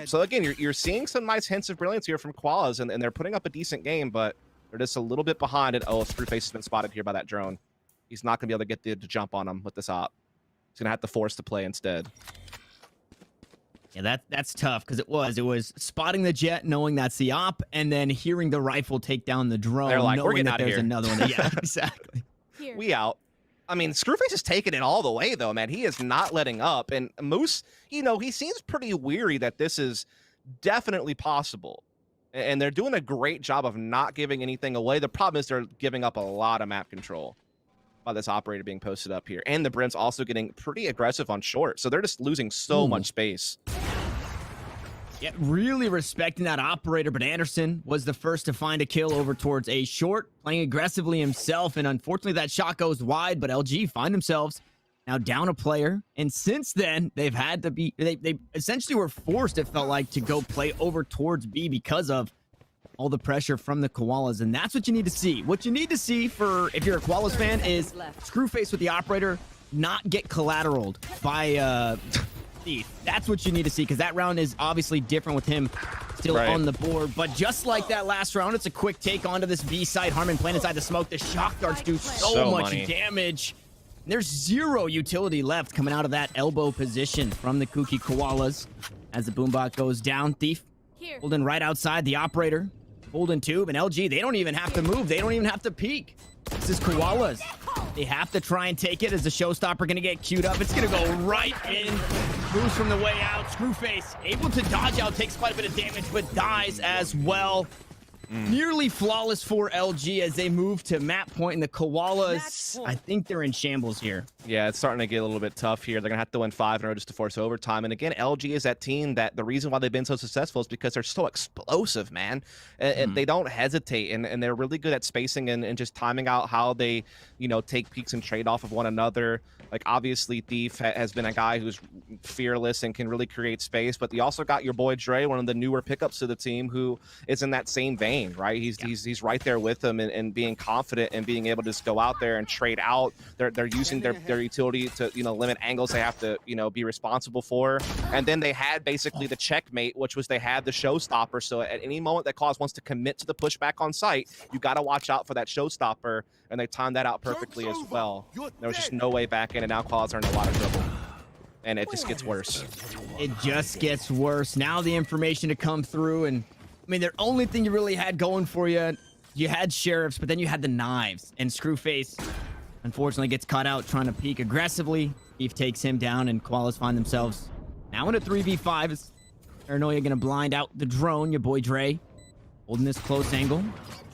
Speaker 1: So again, you're seeing some nice hints of brilliance here from KOALAS, and they're putting up a decent game, but they're just a little bit behind it. Oh, Screwface has been spotted here by that drone. He's not going to be able to get the jump on him with this op. He's going to have to force the play instead.
Speaker 2: Yeah, that's tough, because it was spotting the jet, knowing that's the op, and then hearing the rifle take down the drone.
Speaker 1: They're like,
Speaker 2: knowing
Speaker 1: we're getting
Speaker 2: that
Speaker 1: out of
Speaker 2: there's
Speaker 1: here.
Speaker 2: another one. Yeah, exactly.
Speaker 1: We out. I mean, Screwface is taking it all the way, though, man. He is not letting up. And Moose, you know, he seems pretty weary that this is definitely possible. And they're doing a great job of not giving anything away. The problem is they're giving up a lot of map control by this operator being posted up here. And the Brim's also getting pretty aggressive on short. So they're just losing so much space.
Speaker 2: Yeah, really respecting that operator, but Anderson was the first to find a kill over towards a short, playing aggressively himself. And unfortunately, that shot goes wide, but LG find themselves now down a player, and since then they've had to be they essentially were forced, it felt like, to go play over towards B because of all the pressure from the KOALAS. And that's what you need to see. What you need to see, for if you're a KOALAS fan, is Screwface with the operator not get collateraled by Thief. That's what you need to see, because that round is obviously different with him still on the board. But just like that last round, it's a quick take onto this B side. Harmon playing inside the smoke. The shock darts do so much damage. There's zero utility left coming out of that elbow position from the KOOKY KOALAS. As the boombot goes down, Thief holding right outside the operator, holding tube, and LG, they don't even have to move. They don't even have to peek. This is KOALAS. They have to try and take it, as the showstopper gonna get queued up. It's gonna go right in. Moves from the way out. Screwface able to dodge out, takes quite a bit of damage, but dies as well. Nearly flawless for LG as they move to map point, and the KOALAS, I think they're in shambles here.
Speaker 1: Yeah, it's starting to get a little bit tough here. They're going to have to win 5 in a row just to force overtime. And again, LG is that team that the reason why they've been so successful is because they're so explosive, man. And they don't hesitate, and they're really good at spacing and just timing out how they, you know, take peeks and trade off of one another. Like, obviously, Thief has been a guy who's fearless and can really create space, but you also got your boy Dre, one of the newer pickups to the team, who is in that same vein, right? He's right there with them, and being confident and being able to just go out there and trade out. They're using their utility to, you know, limit angles they have to, you know, be responsible for. And then they had basically the checkmate, which was they had the showstopper. So at any moment that KOALAS wants to commit to the pushback on site, you got to watch out for that showstopper, and they timed that out perfectly as well. There was just no way back in, and now KOALAS are in a lot of trouble. And it just gets worse.
Speaker 2: It just gets worse. Now the information to come through, and I mean, the only thing you really had going for you, you had sheriffs, but then you had the knives, and Screwface unfortunately gets caught out trying to peek aggressively. Thief takes him down, and KOALAS find themselves now in a 3v5. Is Paranoia gonna blind out the drone? Your boy Dre holding this close angle.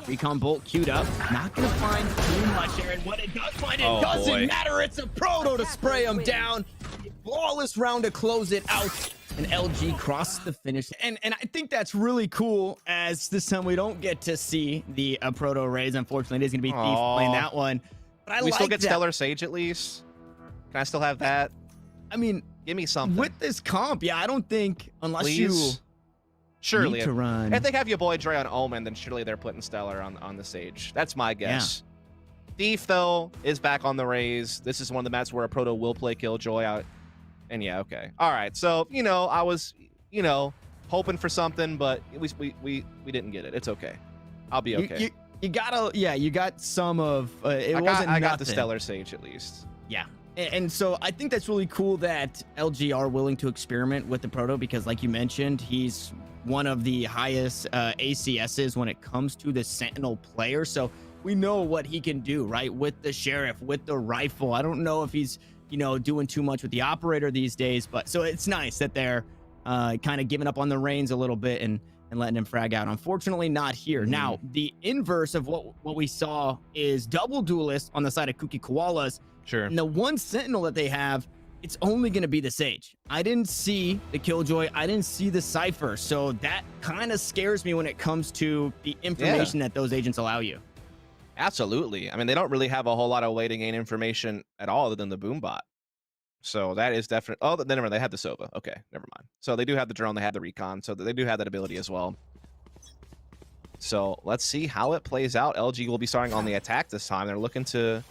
Speaker 2: Recon bolt queued up. Not gonna find too much here, and what it does find, it doesn't matter. It's a proto to spray him down. Flawless round to close it out, and LG crossed the finish. And I think that's really cool, as this time we don't get to see the proto raise. Unfortunately, it is gonna be Thief playing that one. But I
Speaker 1: we
Speaker 2: like
Speaker 1: still get
Speaker 2: that.
Speaker 1: Stellar Sage at least. Can I still have that?
Speaker 2: I mean,
Speaker 1: Give me something.
Speaker 2: With this comp, yeah, I don't think unless you
Speaker 1: surely
Speaker 2: need to run.
Speaker 1: If they have your boy Dre on Omen, then surely they're putting Stellar on the stage. That's my guess. Thief though is back on the Raze. This is one of the maps where a Proto will play Killjoy out. And yeah, okay. All right. So, you know, I was, you know, hoping for something, but we didn't get it. It's okay. I'll be okay.
Speaker 2: You gotta, yeah, you got some of it.
Speaker 1: I got the Stellar Sage at least.
Speaker 2: Yeah. And so I think that's really cool that LG are willing to experiment with the Proto because, like you mentioned, he's one of the highest ACSs when it comes to the Sentinel player. So we know what he can do, right? With the Sheriff, with the rifle. I don't know if he's, you know, doing too much with the Operator these days, but so it's nice that they're kind of giving up on the reins a little bit and letting him frag out. Unfortunately, not here. Now, the inverse of what we saw is double duelist on the side of KOOKY KOALAS.
Speaker 1: Sure.
Speaker 2: And the one Sentinel that they have, it's only going to be the Sage. I didn't see the Killjoy. I didn't see the Cypher. So that kind of scares me when it comes to the information that those agents allow you.
Speaker 1: Absolutely. I mean, they don't really have a whole lot of way to gain information at all other than the Boombot. So that is definitely... Oh, never mind. They have the Sova. Okay, never mind. So they do have the drone. They have the recon. So they do have that ability as well. So let's see how it plays out. LG will be starting on the attack this time. They're looking to...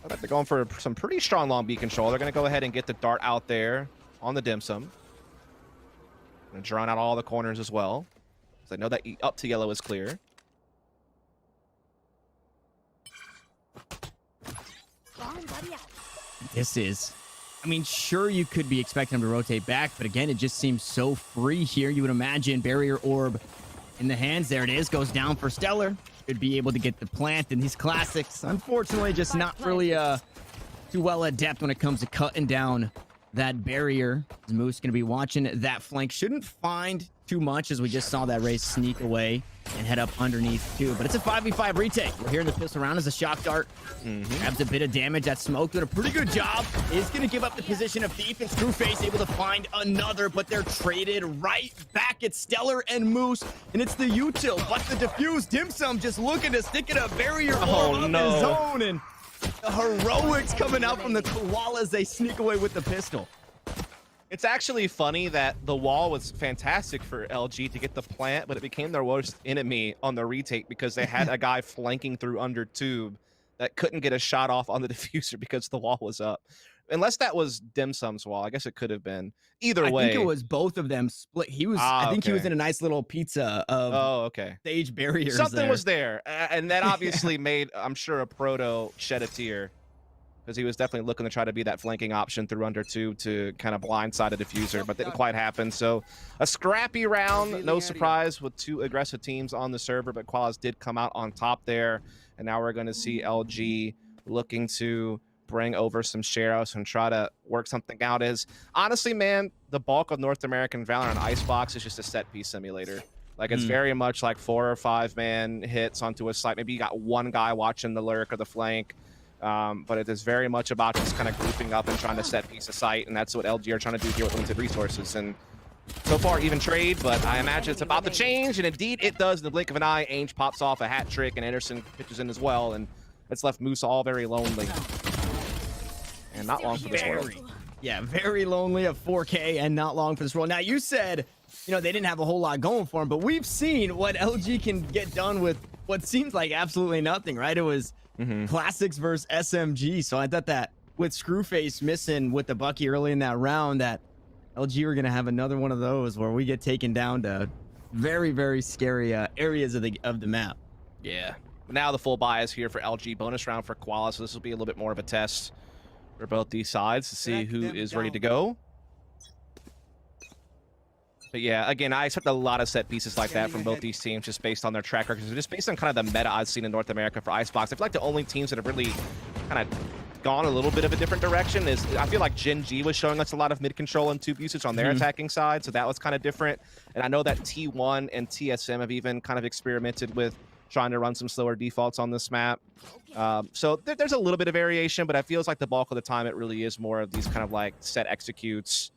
Speaker 1: They're going for some pretty strong long B control. They're going to go ahead and get the dart out there on the dim sum. And drown out all the corners as well. So they know that up to yellow is clear.
Speaker 2: This is... I mean, sure, you could be expecting him to rotate back, but again, it just seems so free here. You would imagine barrier orb in the hands. There it is. Goes down for Stellar. Should be able to get the plant in these classics. Unfortunately, just not really too well adept when it comes to cutting down that barrier. Moose going to be watching that flank. Shouldn't find too much as we just saw that Raze sneak away and head up underneath too. But it's a 5v5 retake. We're hearing the pistol round as a shock dart. Grabs a bit of damage. That smoke doing a pretty good job. Is going to give up the position of Thief, and Screwface able to find another, but they're traded right back at Stellar and Moose. And it's the util, but the diffuse dim sum just looking to stick it a barrier on his own. And the heroics coming out from the Koalas. They sneak away with the pistol.
Speaker 1: It's actually funny that the wall was fantastic for LG to get the plant, but it became their worst enemy on the retake because they had a guy flanking through under tube that couldn't get a shot off on the diffuser because the wall was up. Unless that was Dim Sum's wall. I guess it could have been. Either way.
Speaker 2: I think it was both of them split. He was, I think he was in a nice little pizza of stage barriers.
Speaker 1: Something was there. And that obviously made, I'm sure, a Proto shed a tear. Because he was definitely looking to try to be that flanking option through under tube to kind of blindside a diffuser, but didn't quite happen. So a scrappy round, no surprise, with two aggressive teams on the server, but KOALAS did come out on top there. And now we're going to see LG looking to bring over some sheriffs and try to work something out. Is honestly, man, the bulk of North American Valorant Icebox is just a set piece simulator. Like, it's very much like 4 or 5 man hits onto a site. Maybe you got one guy watching the lurk or the flank. But it is very much about just kind of grouping up and trying to set piece of sight, and that's what LG are trying to do here with limited resources. And so far, even trade, but I imagine it's about to change, and indeed it does. In the blink of an eye, Ainge pops off a hat trick, and Anderson pitches in as well, and it's left Moose all very lonely. And not long for this world.
Speaker 2: Yeah, very lonely at 4K and not long for this world. Now, you said, you know, they didn't have a whole lot going for them, but we've seen what LG can get done with what seems like absolutely nothing, right? It was Classics versus SMG. So I thought that with Screwface missing with the Bucky early in that round, that LG were going to have another one of those where we get taken down to very, very scary areas of the map.
Speaker 1: Yeah. Now the full buy is here for LG. Bonus round for KOALAS. So this will be a little bit more of a test for both these sides to see who is ready to go. But yeah, again, I expect a lot of set pieces like that from both these teams just based on their track records. Just based on kind of the meta I've seen in North America for Icebox. I feel like the only teams that have really kind of gone a little bit of a different direction is, I feel like Gen G was showing us a lot of mid control and tube usage on their attacking side. So that was kind of different. And I know that T1 and TSM have even kind of experimented with trying to run some slower defaults on this map. So there's a little bit of variation, but it feels like the bulk of the time it really is more of these kind of like set executes.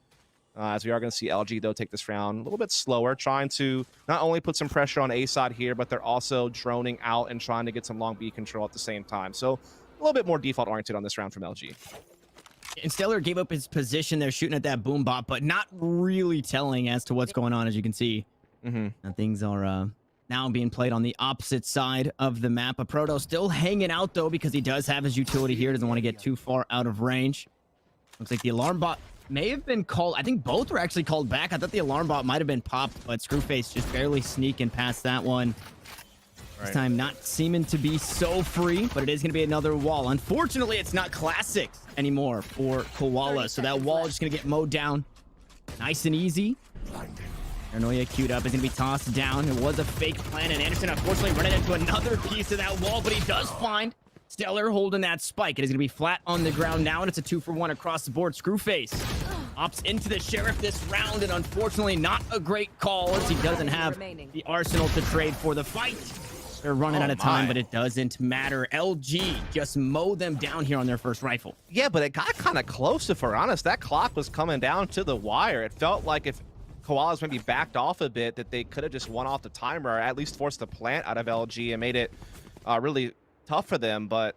Speaker 1: As we are going to see LG, though, take this round a little bit slower, trying to not only put some pressure on A side here, but they're also droning out and trying to get some long B control at the same time. So a little bit more default oriented on this round from LG.
Speaker 2: And Stellar gave up his position there shooting at that boom bot, but not really telling as to what's going on, as you can see. And things are now being played on the opposite side of the map. A Proto still hanging out, though, because he does have his utility here. Doesn't want to get too far out of range. Looks like the alarm bot may have been called. I think both were actually called back. I thought the alarm bot might have been popped, but Screwface just barely sneaking past that one. This time not seeming to be so free, but it is going to be another wall. Unfortunately, it's not classics anymore for KOALAS, so that wall is just going to get mowed down nice and easy. Paranoia queued up, is going to be tossed down. It was a fake plan, and Anderson unfortunately running into another piece of that wall, but he does find Stellar holding that spike. It is going to be flat on the ground now, and it's a 2-for-1 across the board. Screwface opts into the Sheriff this round, and unfortunately not a great call, as he doesn't have the arsenal to trade for the fight. They're running out of time, but it doesn't matter. LG just mow them down here on their first rifle.
Speaker 1: Yeah, but it got kind of close, if we're honest. That clock was coming down to the wire. It felt like if KOALAS maybe backed off a bit, that they could have just won off the timer, or at least forced the plant out of LG and made it really tough for them. But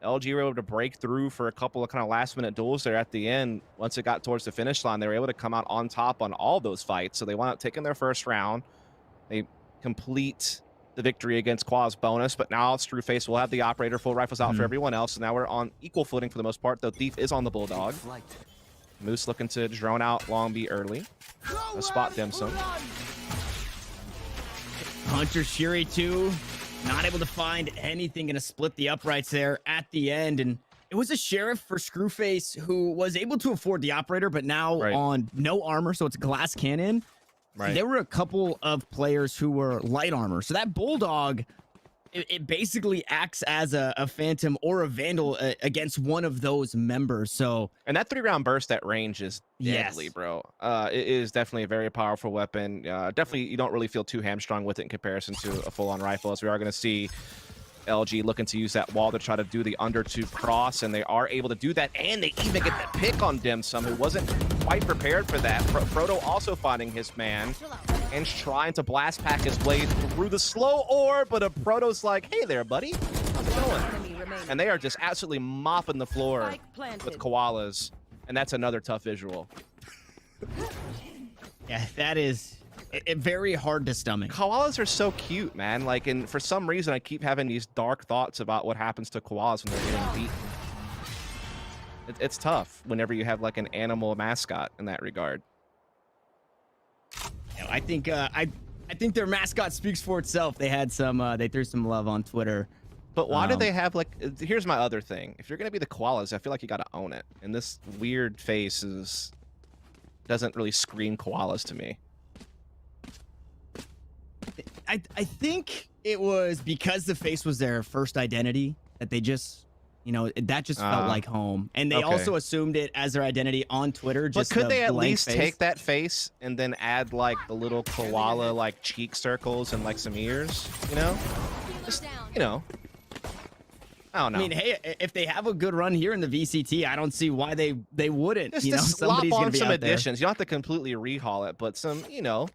Speaker 1: LG were able to break through for a couple of kind of last-minute duels there at the end. Once it got towards the finish line, they were able to come out on top on all those fights. So they wound up taking their first round. They complete the victory against KOALAS bonus, but now Screwface will have the operator, full rifles out for everyone else. So now we're on equal footing for the most part, though Thief is on the Bulldog. Moose looking to drone out Long B early. A spot Dim Sum.
Speaker 2: Hunter Shiri too, not able to find anything, gonna split the uprights there at the end. And it was a Sheriff for Screwface who was able to afford the operator, but now on no armor, so it's a glass cannon. There were a couple of players who were light armor, so that Bulldog, it basically acts as a Phantom or a Vandal against one of those members. So,
Speaker 1: and that 3-round burst at range is deadly, bro. It is definitely a very powerful weapon. Definitely, you don't really feel too hamstrung with it in comparison to a full-on rifle, as we are going to see LG looking to use that wall to try to do the under-2 cross, and they are able to do that, and they even get the pick on Dim Sum, who wasn't quite prepared for that. Proto also finding his man and trying to blast pack his way through the slow orb, but a Proto's like, hey there, buddy, how's it going? And they are just absolutely mopping the floor with KOALAS, and that's another tough visual.
Speaker 2: Yeah, that is very hard to stomach.
Speaker 1: KOALAS are so cute, man. Like, and for some reason, I keep having these dark thoughts about what happens to KOALAS when they're getting beat. It's tough whenever you have like an animal mascot in that regard.
Speaker 2: You know, I think their mascot speaks for itself. They had some, they threw some love on Twitter.
Speaker 1: But why do they have like? Here's my other thing. If you're gonna be the KOALAS, I feel like you gotta own it. And this weird face doesn't really scream KOALAS to me.
Speaker 2: I think it was because the face was their first identity that they just, you know, that just felt like home. And they also assumed it as their identity on Twitter. Just
Speaker 1: but could they at least take that face and then add like the little koala like cheek circles and like some ears, you know? Just, you know. I don't know.
Speaker 2: I mean, hey, if they have a good run here in the VCT, I don't see why they wouldn't.
Speaker 1: Just
Speaker 2: you know,
Speaker 1: somebody's gonna be some additions. You don't have to completely rehaul it, but some, you know,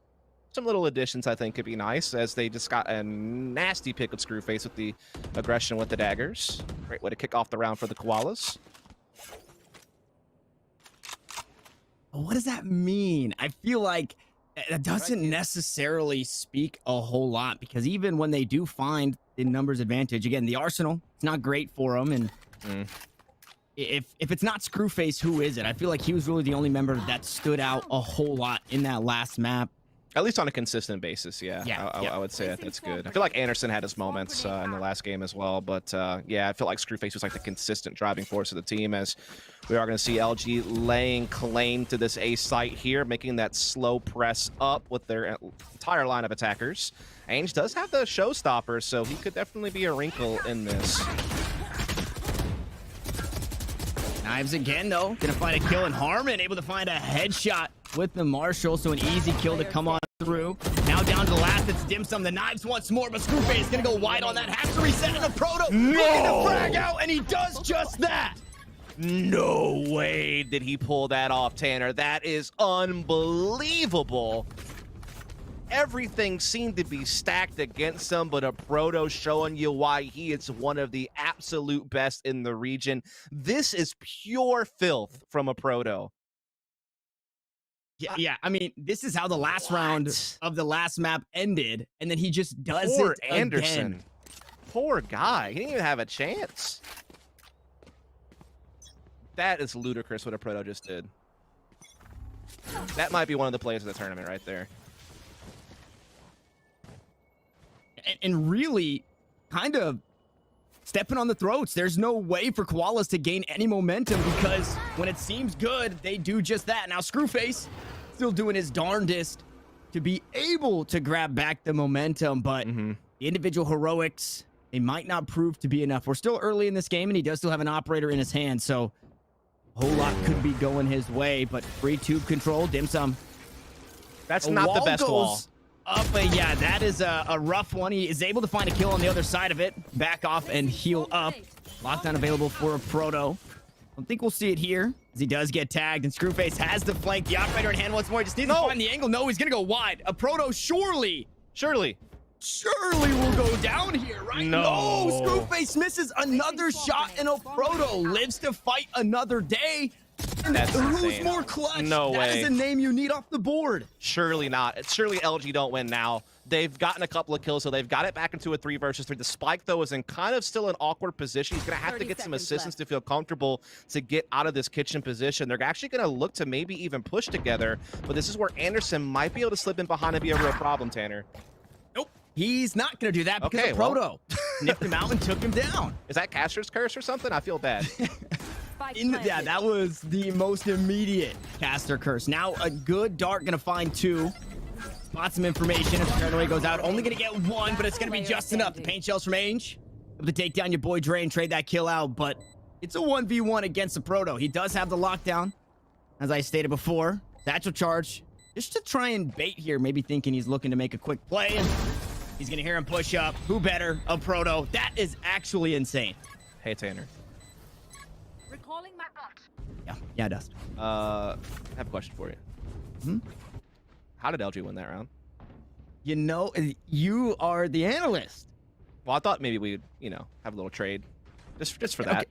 Speaker 1: some little additions I think could be nice, as they just got a nasty pick with Screwface with the aggression with the daggers. Great way to kick off the round for the KOALAS.
Speaker 2: What does that mean? I feel like that doesn't necessarily speak a whole lot, because even when they do find the numbers advantage, again, the arsenal, it's not great for them. And if it's not Screwface, who is it? I feel like he was really the only member that stood out a whole lot in that last map.
Speaker 1: At least on a consistent basis, yeah. I would say that's good. I feel like Anderson had his moments in the last game as well, but yeah, I feel like Screwface was like the consistent driving force of the team, as we are going to see LG laying claim to this A site here, making that slow press up with their entire line of attackers. Ainge does have the showstopper, so he could definitely be a wrinkle in this.
Speaker 2: Knives again, though. Gonna find a kill, and Harmon able to find a headshot with the Marshall, so an easy kill to come on through. Now down to the last, it's Dim Sum. The Knives once more, but Screwface is gonna go wide on that. Has to reset in the Proto. Looking to frag out, and he does just that.
Speaker 1: No way did he pull that off, Tanner. That is unbelievable. Everything seemed to be stacked against him, but a Proto showing you why he is one of the absolute best in the region. This is pure filth from a Proto.
Speaker 2: Yeah. I mean, this is how the last round of the last map ended, and then he just does
Speaker 1: Poor
Speaker 2: it
Speaker 1: Anderson.
Speaker 2: again.
Speaker 1: Poor guy. He didn't even have a chance. That is ludicrous what a Proto just did. That might be one of the players of the tournament right there.
Speaker 2: And really kind of stepping on the throats. There's no way for KOALAS to gain any momentum because when it seems good, they do just that. Now Screwface still doing his darndest to be able to grab back the momentum, but the individual heroics, they might not prove to be enough. We're still early in this game, and he does still have an operator in his hand, so a whole lot could be going his way, but free tube control, Dim Sum.
Speaker 1: That's not the best wall.
Speaker 2: Up, but yeah, that is a rough one. He is able to find a kill on the other side of it. Back off and heal up. Lockdown available for a Proto. I don't think we'll see it here, as he does get tagged, and Screwface has the flank. The operator in hand once more. He just needs to find the angle. No, he's going to go wide. A Proto surely will go down here, right? No, Screwface misses another shot, and a Proto lives to fight another day. And
Speaker 1: That's
Speaker 2: who's
Speaker 1: insane.
Speaker 2: more clutch?
Speaker 1: No way.
Speaker 2: That is a name you need off the board.
Speaker 1: Surely not. Surely LG don't win now. They've gotten a couple of kills, so they've got it back into a 3 versus 3. The Spike, though, is in kind of still an awkward position. He's going to have to get some assistance to feel comfortable to get out of this kitchen position. They're actually going to look to maybe even push together, but this is where Anderson might be able to slip in behind and be a real problem, Tanner.
Speaker 2: Nope. He's not going to do that because of Proto nipped him out and took him down.
Speaker 1: Is that Caster's curse or something? I feel bad.
Speaker 2: Yeah, that was the most immediate caster curse. Now a good dart gonna find 2. Spot some information as the turn goes out. Only gonna get 1, but it's gonna be just enough. The paint shells from Ainge. Able to take down your boy Dre and trade that kill out, but it's a 1v1 against the Proto. He does have the lockdown, as I stated before. Satchel charge, just to try and bait here, maybe thinking he's looking to make a quick play, and he's gonna hear him push up. Who better? A Proto. That is actually insane.
Speaker 1: Hey, Tanner.
Speaker 3: Recalling my bot.
Speaker 2: Yeah, Dust.
Speaker 1: I have a question for you. How did LG win that round?
Speaker 2: You know, you are the analyst.
Speaker 1: Well, I thought maybe we'd, have a little trade. Just for that.
Speaker 2: Okay.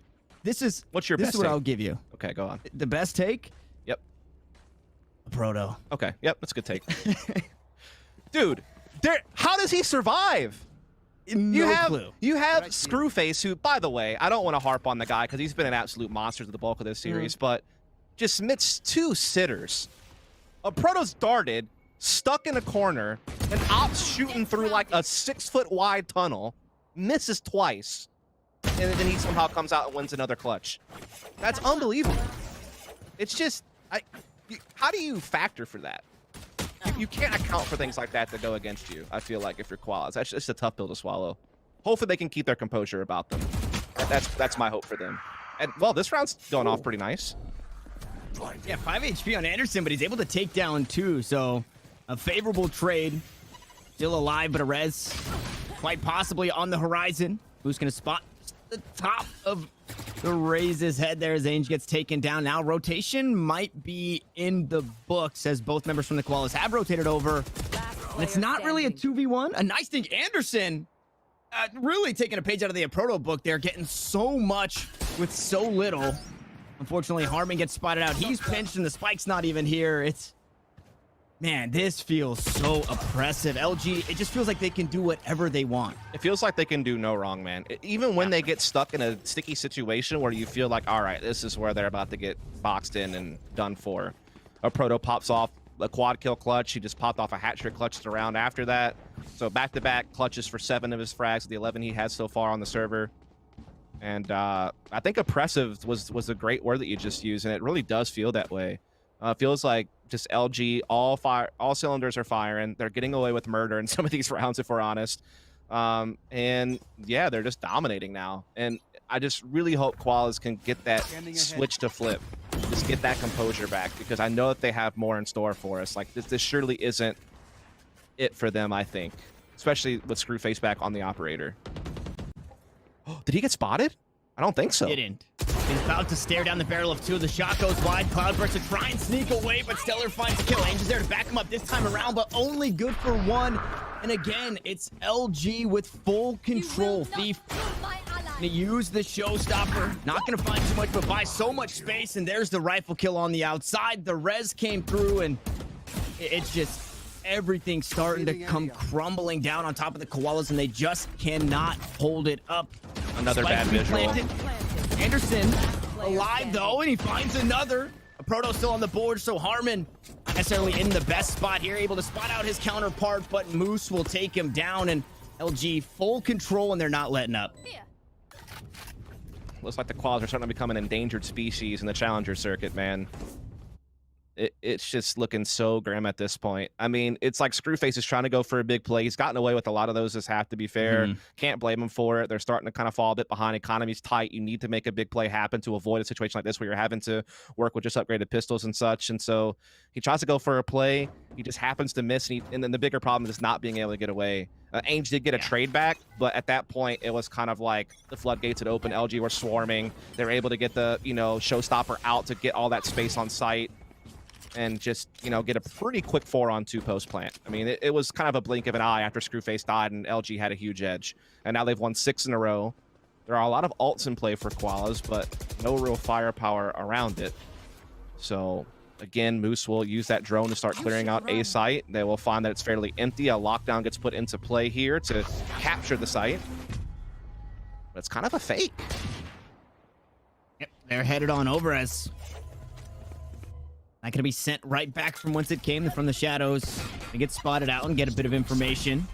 Speaker 2: This is
Speaker 1: What's your
Speaker 2: this
Speaker 1: best
Speaker 2: is what
Speaker 1: take?
Speaker 2: I'll give you.
Speaker 1: Okay, go on.
Speaker 2: The best take?
Speaker 1: Yep.
Speaker 2: A Proto.
Speaker 1: Okay, yep, that's a good take. Dude, how does he survive?
Speaker 2: No clue.
Speaker 1: You have Screwface, who, by the way, I don't want to harp on the guy because he's been an absolute monster to the bulk of this series, but just missed 2 sitters. A Proto's darted, stuck in a corner, and opts shooting through like a 6-foot wide tunnel, misses twice, and then he somehow comes out and wins another clutch. That's unbelievable. It's just, how do you factor for that? You can't account for things like that go against you, I feel like, if you're KOALAS. That's just a tough pill to swallow. Hopefully they can keep their composure about them. That's my hope for them. And, well, this round's going off pretty nice.
Speaker 2: Yeah, 5 HP on Anderson, but he's able to take down 2, so a favorable trade. Still alive, but a res quite possibly on the horizon. Who's going to spot the top of the Raze's head there as Ainge gets taken down. Now rotation might be in the books as both members from the KOALAS have rotated over. And it's not really a 2v1. A nice thing, Anderson really taking a page out of the Proto book there, getting so much with so little. Unfortunately, Harmon gets spotted out. He's pinched and the spike's not even here. Man, this feels so oppressive. LG, it just feels like they can do whatever they want.
Speaker 1: It feels like they can do no wrong, man. Even when they get stuck in a sticky situation where you feel like, all right, this is where they're about to get boxed in and done for. A Proto pops off a quad kill clutch. He just popped off a hat trick clutch the round after that. So back-to-back clutches for 7 of his frags, the 11 he has so far on the server. And I think oppressive was a great word that you just used, and it really does feel that way. It feels like just LG, all cylinders are firing. They're getting away with murder in some of these rounds, if we're honest. And yeah, they're just dominating now. And I just really hope KOALAS can get that switch to flip. Just get that composure back, because I know that they have more in store for us. Like, this surely isn't it for them, I think. Especially with Screwface back on the operator. Did he get spotted? I don't think so.
Speaker 2: Didn't. He's about to stare down the barrel of 2. The shot goes wide. Cloudburst to try and sneak away, but Stellar finds the kill. Ainge is there to back him up this time around, but only good for 1. And again, it's LG with full control. Thief Gonna use the showstopper. Not gonna find too much, but buy so much space. And there's the rifle kill on the outside. The res came through, and it's just everything starting to come crumbling down on top of the Koalas, and they just cannot hold it up.
Speaker 1: Another bad visual.
Speaker 2: Anderson alive though, and he finds another. A Proto still on the board, so Harmon not necessarily in the best spot here, able to spot out his counterpart, but Moose will take him down, and LG full control, and they're not letting up.
Speaker 1: Looks like the Koalas are starting to become an endangered species in the Challenger circuit, man. It's just looking so grim at this point. I mean, it's like Screwface is trying to go for a big play. He's gotten away with a lot of those this half, to be fair. Can't blame him for it. They're starting to kind of fall a bit behind. Economy's tight. You need to make a big play happen to avoid a situation like this where you're having to work with just upgraded pistols and such. And so he tries to go for a play. He just happens to miss. And then the bigger problem is not being able to get away. Ainge did get a trade back, but at that point, it was kind of like the floodgates had opened. LG were swarming. They were able to get the, showstopper out to get all that space on site. And just, get a pretty quick 4-on-2 post plant. I mean, it was kind of a blink of an eye after Screwface died and LG had a huge edge. And now they've won 6 in a row. There are a lot of ults in play for Koalas, but no real firepower around it. So, again, Moose will use that drone to start clearing out a site. They will find that it's fairly empty. A lockdown gets put into play here to capture the site. But it's kind of a fake.
Speaker 2: Yep, they're headed on over as... not gonna be sent right back from whence it came, from the shadows. They get spotted out and get a bit of information.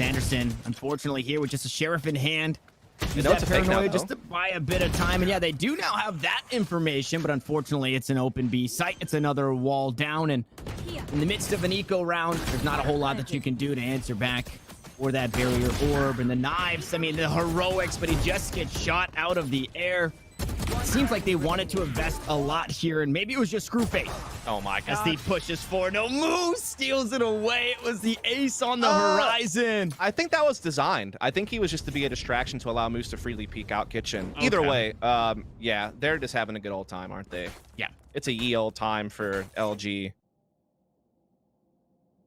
Speaker 2: Anderson, unfortunately, here with just a sheriff in hand. Use that paranoia just to buy a bit of time. And yeah, they do now have that information, but unfortunately, it's an open B site. It's another wall down, and in the midst of an eco round, there's not a whole lot that you can do to answer back for that barrier orb. And the knives, I mean, the heroics, but he just gets shot out of the air. It seems like they wanted to invest a lot here, and maybe it was just Screwface.
Speaker 1: Oh my god.
Speaker 2: As he pushes forward. No, Moose steals it away. It was the ace on the horizon.
Speaker 1: I think that was designed. I think he was just to be a distraction to allow Moose to freely peek out kitchen. Either way, yeah, they're just having a good old time, aren't they?
Speaker 2: Yeah.
Speaker 1: It's a ye old time for LG.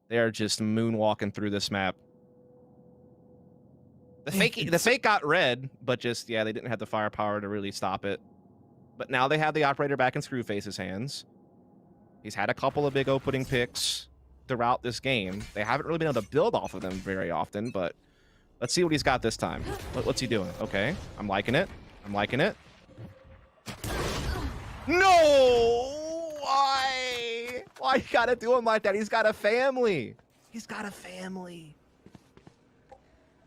Speaker 1: They're just moonwalking through this map. The fake got red, but just, yeah, they didn't have the firepower to really stop it. But now they have the operator back in Screwface's hands. He's had a couple of big opening picks throughout this game. They haven't really been able to build off of them very often, but let's see what he's got this time. What's he doing? Okay, I'm liking it. I'm liking it. No! Why? Why you gotta do him like that? He's got a family. He's got a family.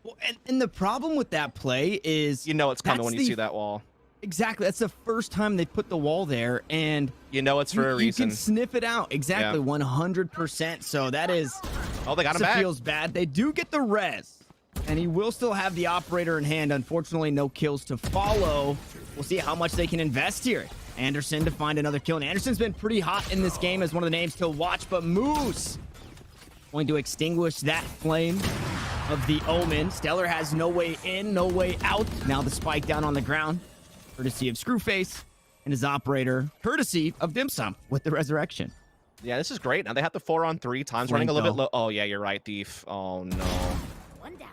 Speaker 2: Well, and the problem with that play is...
Speaker 1: it's coming when you see that wall.
Speaker 2: Exactly. That's the first time they put the wall there, and...
Speaker 1: it's for a reason.
Speaker 2: You can sniff it out. Exactly, 100%. So that is...
Speaker 1: Oh, they got him back.
Speaker 2: Feels bad. They do get the res, and he will still have the operator in hand. Unfortunately, no kills to follow. We'll see how much they can invest here. Anderson to find another kill, and Anderson's been pretty hot in this game as one of the names to watch, but Moose going to extinguish that flame of the Omen. Stellar has no way in, no way out. Now the spike down on the ground, courtesy of Screwface and his operator, courtesy of Dim Sum with the resurrection.
Speaker 1: Yeah, this is great. Now they have the 4-on-3. Time's running a little bit low. Oh, yeah, you're right, Thief. Oh, no.
Speaker 3: One down.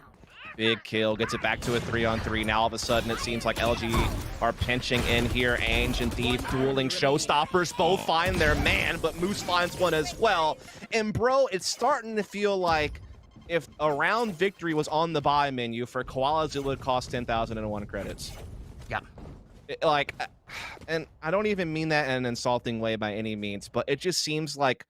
Speaker 1: Big kill. Gets it back to a 3-on-3. Now all of a sudden it seems like LG are pinching in here. Ange and Thief dueling showstoppers. Both find their man, but Moose finds one as well. And, bro, it's starting to feel like if a round victory was on the buy menu for Koalas, it would cost 10,001 credits.
Speaker 2: Yeah.
Speaker 1: And I don't even mean that in an insulting way by any means, but it just seems like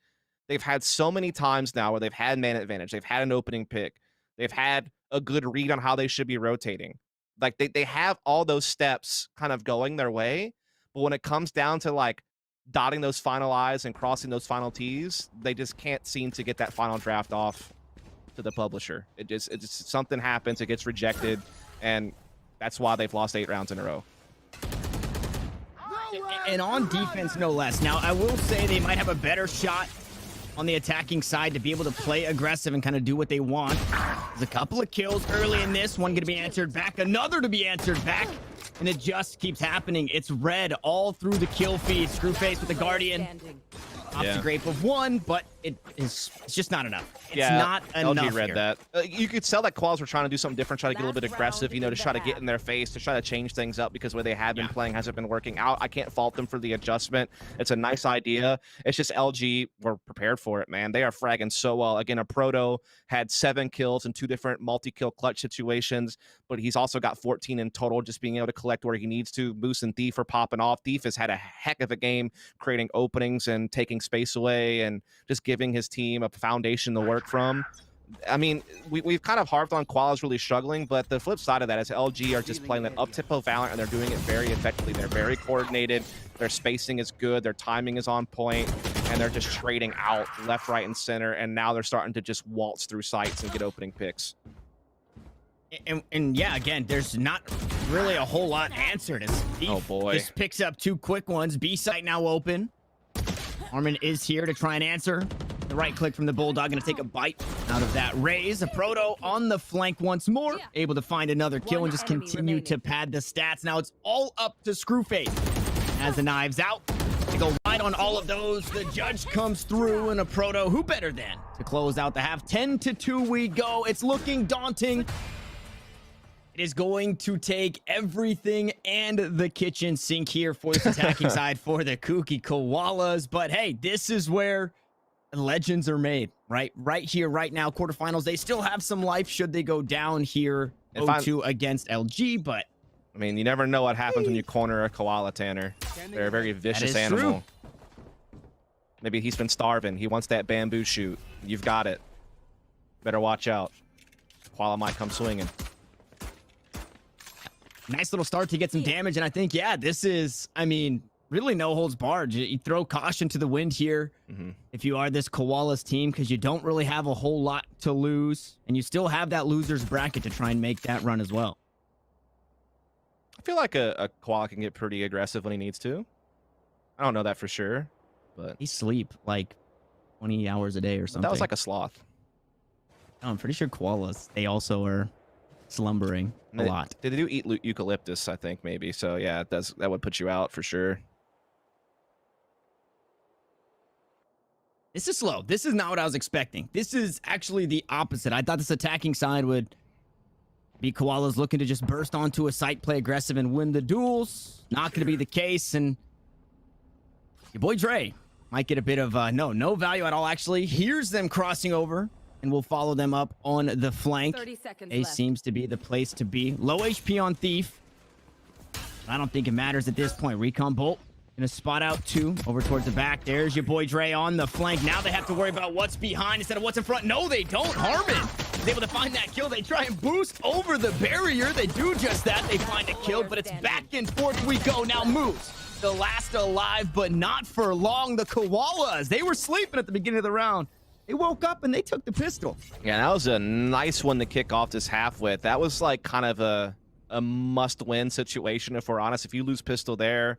Speaker 1: they've had so many times now where they've had man advantage. They've had an opening pick. They've had a good read on how they should be rotating. Like they have all those steps kind of going their way, but when it comes down to like dotting those final I's and crossing those final T's, they just can't seem to get that final draft off to the publisher. It just something happens, it gets rejected, and that's why they've lost 8 rounds in a row.
Speaker 2: And on defense, no less. Now, I will say they might have a better shot on the attacking side to be able to play aggressive and kind of do what they want. There's a couple of kills early in this. One going to be answered back, another to be answered back, and it just keeps happening. It's red all through the kill feed. Screwface with the Guardian. off the grape of one, but it's just not enough. It's not enough.
Speaker 1: LG read
Speaker 2: here.
Speaker 1: that. You could tell that KOALAS were trying to do something different, try to get a little bit aggressive, you know, to try to get in their face, to try to change things up because where they have been playing hasn't been working out. I can't fault them for the adjustment. It's a nice idea. It's just LG were prepared for it, man. They are fragging so well. Again, a Proto had 7 kills in 2 different multi-kill clutch situations, but he's also got 14 in total, just being able to collect where he needs to. Moose and Thief are popping off. Thief has had a heck of a game creating openings and taking space away and just giving his team a foundation to work from. I mean, we've kind of harped on KOALAS really struggling, but the flip side of that is LG are just playing that up-tempo Valorant, and they're doing it very effectively. They're very coordinated. Their spacing is good. Their timing is on point, and they're just trading out left, right, and center, and now they're starting to just waltz through sites and get opening picks.
Speaker 2: And yeah, again, there's not really a whole lot answered.
Speaker 1: Oh, boy.
Speaker 2: Just picks up 2 quick ones. B site now open. Armin is here to try and answer. The right click from the Bulldog, going to take a bite out of that raise. A Proto on the flank once more, able to find another kill and just continue to pad the stats. Now it's all up to Screwface. As the knives out, they go wide on all of those. The judge comes through, and a Proto, who better than to close out the half? 10-2 we go. It's looking daunting. It is going to take everything and the kitchen sink here for this attacking side for the KOOKY KOALAS. But hey, this is where legends are made, right? Right here, right now, quarterfinals. They still have some life should they go down here 0-2 against LG, but
Speaker 1: I mean, you never know what happens when you corner a koala, Tanner. They're a very vicious animal.
Speaker 2: True.
Speaker 1: Maybe he's been starving. He wants that bamboo shoot. You've got it. Better watch out. Koala might come swinging.
Speaker 2: Nice little start to get some damage, and I think, yeah, this is, I mean, really no holds barred. You throw caution to the wind here if you are this KOALAS team, because you don't really have a whole lot to lose, and you still have that loser's bracket to try and make that run as well.
Speaker 1: I feel like a koala can get pretty aggressive when he needs to. I don't know that for sure, but
Speaker 2: He sleep like 20 hours a day or something.
Speaker 1: that was like a sloth.
Speaker 2: I'm pretty sure koalas, they also are slumbering a lot.
Speaker 1: They do eat eucalyptus, I think, maybe. So yeah, that would put you out for sure.
Speaker 2: This is slow. This is not what I was expecting. This is actually the opposite. I thought this attacking side would be KOALAS looking to just burst onto a site, play aggressive, and win the duels. Not going to be the case, and your boy Dre might get a bit of no value at all, actually. Here's them crossing over, and we'll follow them up on the flank.
Speaker 3: 30 seconds
Speaker 2: A
Speaker 3: left.
Speaker 2: seems to be the place to be. Low HP on Thief. I don't think it matters at this point. Recon Bolt gonna spot out 2 over towards the back. There's your boy Dre on the flank. Now they have to worry about what's behind instead of what's in front. No, they don't. Harmon is able to find that kill. They try and boost over the barrier. They do just that. They find a kill, but it's back and forth we go. Now Moose, the last alive, but not for long. The KOALAS, they were sleeping at the beginning of the round. They woke up and they took the pistol.
Speaker 1: Yeah, that was a nice one to kick off this half with. That was like kind of a must-win situation, if we're honest. If you lose pistol there,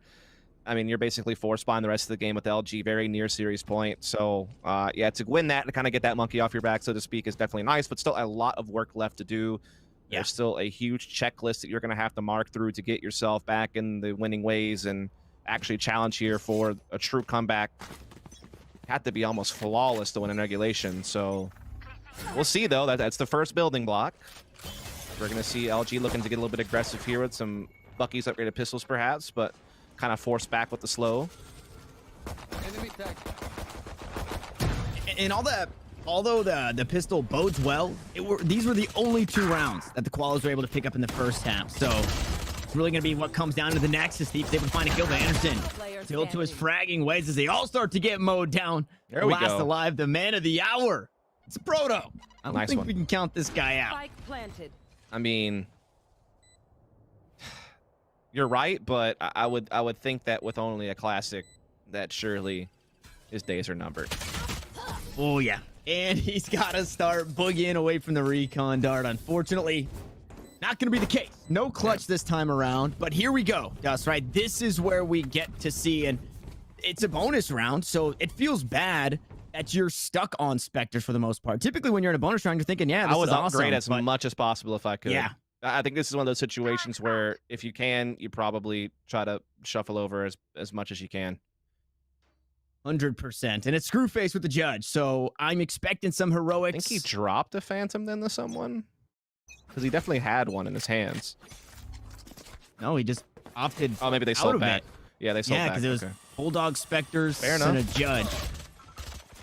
Speaker 1: I mean, you're basically force buying the rest of the game with LG, very near series point. So, yeah, to win that and kind of get that monkey off your back, so to speak, is definitely nice, but still a lot of work left to do.
Speaker 2: Yeah.
Speaker 1: There's still a huge checklist that you're going to have to mark through to get yourself back in the winning ways and actually challenge here for a true comeback. Had to be almost flawless to win in regulation, so we'll see, though. That's the first building block. We're going to see LG looking to get a little bit aggressive here with some Bucky's upgraded pistols, perhaps, but kind of forced back with the slow.
Speaker 2: And although the pistol bodes well, these were the only 2 rounds that the KOALAS were able to pick up in the first half. So it's really going to be what comes down to the next. Is Thief's able to find a kill to Anderson. Still to his fragging ways as they all start to get mowed down.
Speaker 1: There we
Speaker 2: Last
Speaker 1: go.
Speaker 2: alive, the man of the hour. It's a Proto. I don't
Speaker 1: Nice
Speaker 2: think
Speaker 1: one.
Speaker 2: we can count this guy out.
Speaker 3: Spike planted.
Speaker 1: I mean, you're right, but I would think that with only a classic, that surely his days are numbered.
Speaker 2: Oh, yeah. And he's got to start boogieing away from the recon dart. Unfortunately, not going to be the case. No clutch this time around. But here we go, Dust, right? This is where we get to see, and it's a bonus round, so it feels bad that you're stuck on Spectres for the most part. Typically, when you're in a bonus round, you're thinking, yeah, this
Speaker 1: I would
Speaker 2: is awesome.
Speaker 1: upgrade as
Speaker 2: but
Speaker 1: much as possible if I could.
Speaker 2: Yeah.
Speaker 1: I think this is one of those situations where if you can, you probably try to shuffle over as much as you can.
Speaker 2: 100%. And it's Screwface with the judge, so I'm expecting some
Speaker 1: I
Speaker 2: heroics.
Speaker 1: think he dropped a Phantom then to someone. Because he definitely had one in his hands.
Speaker 2: No, he just opted.
Speaker 1: Oh, maybe they
Speaker 2: out
Speaker 1: sold
Speaker 2: of
Speaker 1: back.
Speaker 2: it.
Speaker 1: Yeah, they sold
Speaker 2: Yeah,
Speaker 1: back.
Speaker 2: because it was
Speaker 1: Okay.
Speaker 2: Bulldog, Specters,
Speaker 1: Fair
Speaker 2: and a
Speaker 1: enough.
Speaker 2: judge.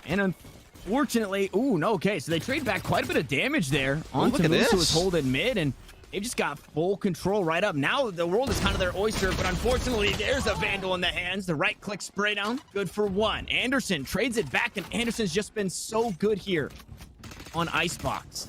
Speaker 2: And unfortunately, ooh, no, okay, so they trade back quite a bit of damage there onto
Speaker 1: look at
Speaker 2: Moose, who was
Speaker 1: this.
Speaker 2: holding mid, and they've just got full control right up. Now the world is kind of their oyster, but unfortunately, there's a Vandal in the hands. The right-click spray down, good for one. Anderson trades it back, and Anderson's just been so good here on Icebox.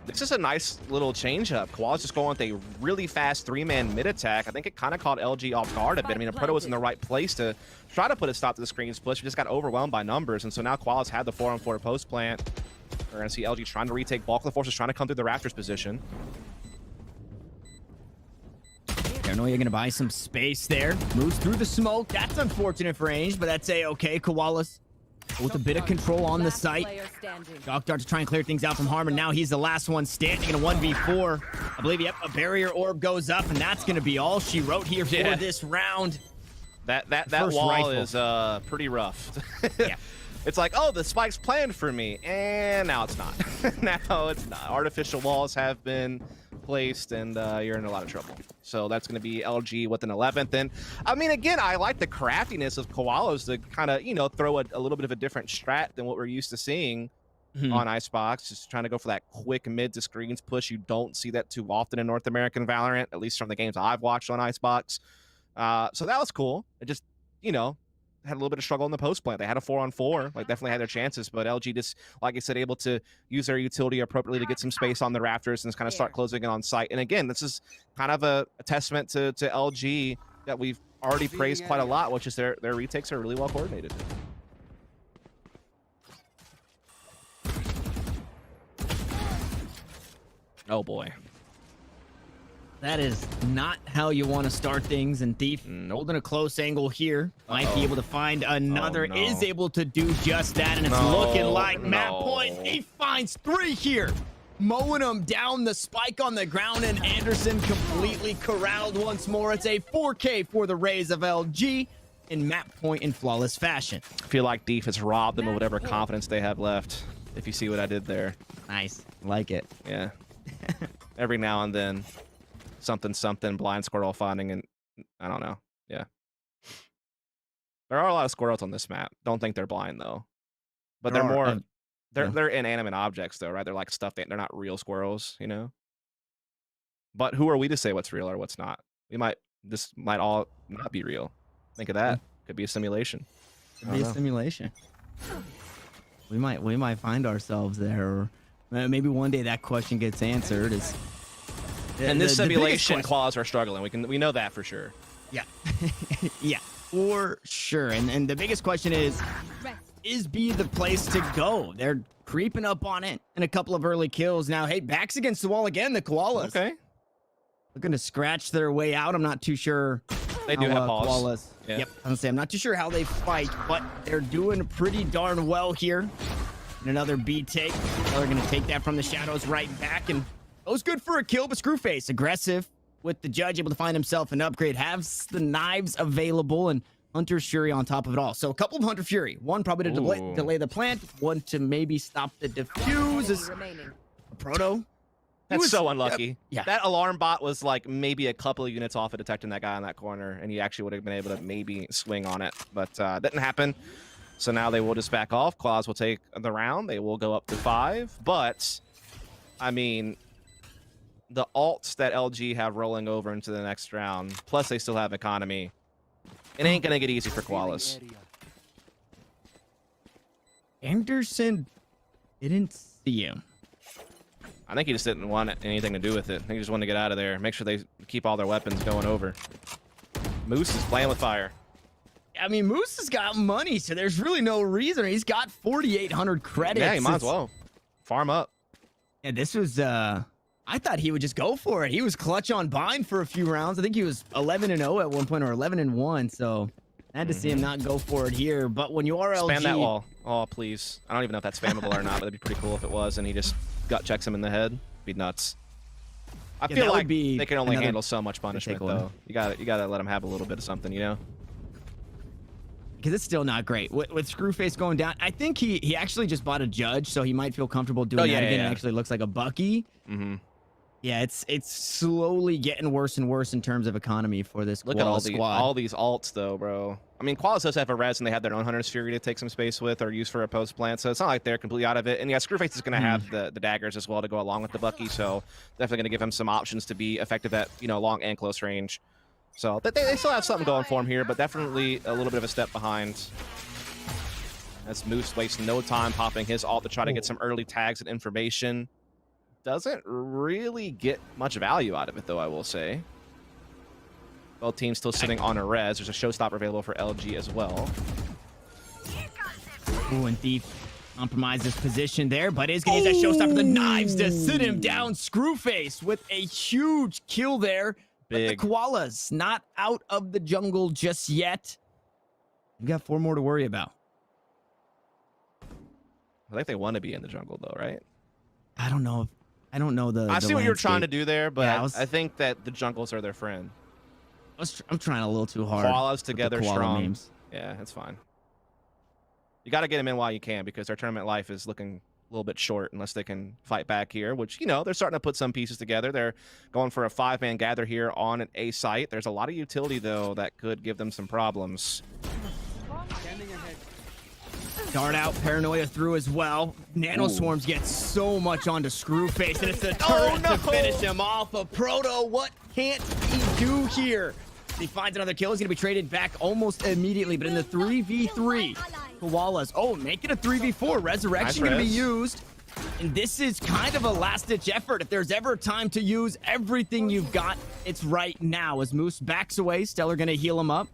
Speaker 1: This is a nice little change-up. KOALAS just going with a really fast three-man mid-attack. I think it kind of caught LG off guard a bit. I mean, Proto was in the right place to try to put a stop to the screen split. We just got overwhelmed by numbers, and so now KOALAS had the 4-on-4 post plant. We're going to see LG trying to retake bulk of the forces, trying to come through the Raptors position.
Speaker 2: Paranoia going to buy some space there. Moves through the smoke. That's unfortunate for Range, but that's A-okay. KOALAS with a bit of control on the site. Doc Dart to try and clear things out from Harmon. Now he's the last one standing in a 1v4. I believe, yep, a barrier orb goes up, and that's going to be all she wrote here for this round.
Speaker 1: That
Speaker 2: First
Speaker 1: wall
Speaker 2: rifle.
Speaker 1: is pretty rough.
Speaker 2: Yeah.
Speaker 1: It's like, oh, the spike's planned for me, and now it's not. Now it's not. Artificial walls have been placed, and you're in a lot of trouble. So that's going to be LG with an 11th. And I mean, again, I like the craftiness of KOALAS to kind of, you know, throw a little bit of a different strat than what we're used to seeing on Icebox. Just trying to go for that quick mid to screens push. You don't see that too often in North American Valorant, at least from the games I've watched on Icebox. So that was cool. It just, you know, had a little bit of struggle in the post plant. They had a 4-on-4, like definitely had their chances, but LG just, like I said, able to use their utility appropriately to get some space on the Raptors and kind of start closing it on site. And again, this is kind of a testament to LG that we've already praised quite a lot, which is their retakes are really well coordinated. Oh boy.
Speaker 2: That is not how you want to start things, and Thief holding a close angle here. Might be able to find another,
Speaker 1: no.
Speaker 2: is able to do just that, and it's looking like Matt Point. He finds 3 here, mowing him down, the spike on the ground, and Anderson completely corralled once more. It's a 4K for the Rays of LG in Matt Point in flawless fashion.
Speaker 1: I feel like Deef has robbed them of whatever confidence they have left, if you see what I did there.
Speaker 2: Nice, like it.
Speaker 1: Yeah. Every now and then. Something blind squirrel finding, and I don't know. Yeah, there are a lot of squirrels on this map. Don't think they're blind though, but they're more they're inanimate objects though, right? They're like stuff that they're not real squirrels, you know. But who are we to say what's real or what's not? This might all not be real. Think of that. Could be a simulation.
Speaker 2: Could be a simulation. We might find ourselves there, or maybe one day that question gets answered.
Speaker 1: And this simulation,
Speaker 2: biggest
Speaker 1: KOALAS are struggling. We know that for sure.
Speaker 2: Yeah, yeah, for sure. And the biggest question is B the place to go? They're creeping up on it in a couple of early kills now. Hey, backs against the wall again. The KOALAS.
Speaker 1: Okay.
Speaker 2: Looking to scratch their way out. I'm not too sure.
Speaker 1: They do have pause.
Speaker 2: KOALAS.
Speaker 1: Yeah.
Speaker 2: Yep. I'm gonna say I'm not too sure how they fight, but they're doing pretty darn well here. And another B take. They're gonna take that from the shadows right back, and that was good for a kill, but Screwface aggressive with the judge, able to find himself an upgrade, has the knives available, and Hunter's Fury on top of it all. So a couple of Hunter Fury. One probably to delay the plant, one to maybe stop the defuse. Is a Proto.
Speaker 1: That's so unlucky.
Speaker 2: Yeah.
Speaker 1: That alarm bot was like maybe a couple of units off of detecting that guy in that corner, and he actually would have been able to maybe swing on it, but didn't happen. So now they will just back off. KOALAS will take the round. They will go up to 5, but I mean, the alts that LG have rolling over into the next round, plus they still have economy, it ain't gonna get easy for KOALAS.
Speaker 2: Anderson didn't see him.
Speaker 1: I think he just didn't want anything to do with it. I think he just wanted to get out of there, make sure they keep all their weapons going over. Moose is playing with fire.
Speaker 2: I mean, Moose has got money, so there's really no reason. He's got 4,800 credits.
Speaker 1: Yeah, he might as well farm up.
Speaker 2: Yeah, this was I thought he would just go for it. He was clutch on bind for a few rounds. I think he was 11-0 at one point, or 11-1. So I had to see him not go for it here. But when you are LG,
Speaker 1: spam that wall. Oh, please. I don't even know if that's spammable or not, but that'd be pretty cool if it was. And he just gut checks him in the head. Be nuts. I feel like they can only handle so much punishment, though. You gotta let him have a little bit of something, you know.
Speaker 2: because it's still not great. With Screwface going down, I think he actually just bought a judge, so he might feel comfortable doing that again. It actually looks like a Bucky. Yeah, it's slowly getting worse and worse in terms of economy for this
Speaker 1: Look at
Speaker 2: squad.
Speaker 1: all these alts, though, bro. I mean, KOALAS does have a res, and they have their own Hunter's Fury to take some space with or use for a post plant, so it's not like they're completely out of it. And yeah, Screwface is going to have the daggers as well to go along with the Bucky, so definitely going to give him some options to be effective at, you know, long and close range. So they still have something going for him here, but definitely a little bit of a step behind. As Moose wastes no time popping his ult to try to get some early tags and information. Doesn't really get much value out of it, though, I will say. Both teams still sitting on a res. There's a showstopper available for LG as well.
Speaker 2: Ooh, and Thief compromises position there, but is going to use that showstopper, the knives to sit him down. Screwface with a huge kill there.
Speaker 1: Big.
Speaker 2: But the Koalas not out of the jungle just yet. We've got 4 more to worry about.
Speaker 1: I think they want to be in the jungle, though, right?
Speaker 2: I don't know. I don't know the.
Speaker 1: I see what you're trying to do there, but
Speaker 2: yeah,
Speaker 1: I think that the jungles are their friend.
Speaker 2: I'm trying a little too hard.
Speaker 1: KOALAS together strong.
Speaker 2: Names.
Speaker 1: Yeah, that's fine. You got to get them in while you can because their tournament life is looking a little bit short unless they can fight back here, which, you know, they're starting to put some pieces together. They're going for a 5-man gather here on an A site. There's a lot of utility, though, that could give them some problems.
Speaker 2: Dart out, Paranoia through as well. Nano Swarms get so much onto Screwface, and it's a turret to finish him off. A Proto, what can't he do here? He finds another kill. He's going to be traded back almost immediately, but in the 3v3, KOALAS, making a 3v4. Resurrection going to be used. And this is kind of a last-ditch effort. If there's ever time to use everything you've got, it's right now. As Moose backs away, Stellar going to heal him up.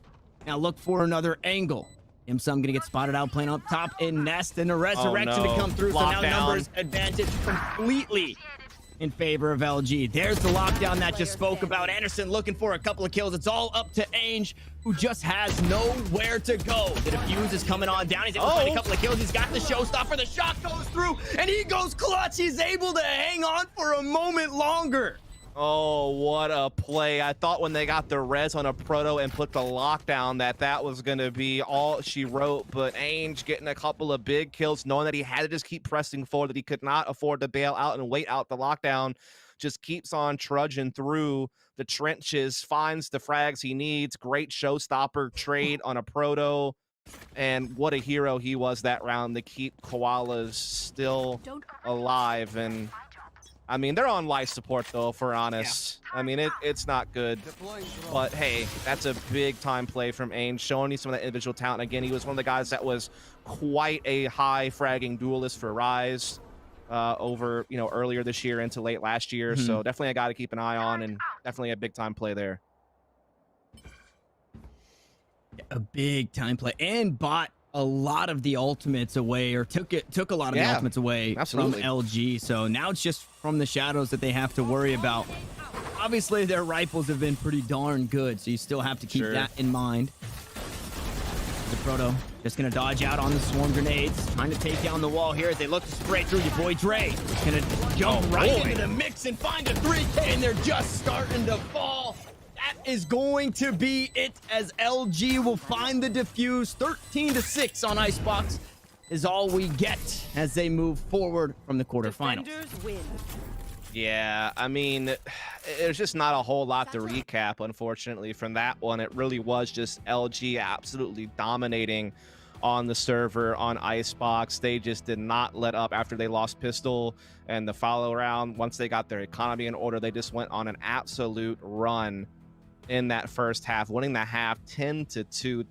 Speaker 2: Now look for another angle. Imsum gonna get spotted out playing up top in Nest, and a resurrection to come through. So now numbers advantage completely in favor of LG. There's the lockdown that just spoke about. Anderson looking for a couple of kills. It's all up to Ainge, who just has nowhere to go. The defuse is coming on down. He's able to find a couple of kills. He's got the showstopper. The shot goes through, and he goes clutch. He's able to hang on for a moment longer.
Speaker 1: Oh, what a play. I thought when they got the res on a Proto and put the lockdown that was going to be all she wrote, but Ainge getting a couple of big kills, knowing that he had to just keep pressing forward, that he could not afford to bail out and wait out the lockdown, just keeps on trudging through the trenches, finds the frags he needs. Great showstopper trade on a Proto, and what a hero he was that round to keep KOALAS still alive. And I mean, they're on life support, though, for honest. Yeah. I mean, it's not good. But, hey, that's a big-time play from Ainge, showing you some of that individual talent. Again, he was one of the guys that was quite a high-fragging duelist for Rise over, you know, earlier this year into late last year. So definitely a guy to keep an eye on, and definitely a big-time play there.
Speaker 2: A big-time play. And bought a lot of the ultimates away, or took a lot of the ultimates away from LG. So now it's just from the shadows that they have to worry about. Obviously, their rifles have been pretty darn good, so you still have to keep that in mind. The Proto just gonna dodge out on the swarm grenades, trying to take down the wall here as they look to spray through. Your boy Dre gonna jump into the mix and find a 3K, and they're just starting to fall. That is going to be it, as LG will find the defuse. 13-6 on Icebox is all we get as they move forward from the quarterfinals.
Speaker 1: Yeah, I mean, there's just not a whole lot to recap, unfortunately, from that one. It really was just LG absolutely dominating on the server on Icebox. They just did not let up after they lost Pistol and the follow round. Once they got their economy in order, they just went on an absolute run in that first half, winning the half 10-2.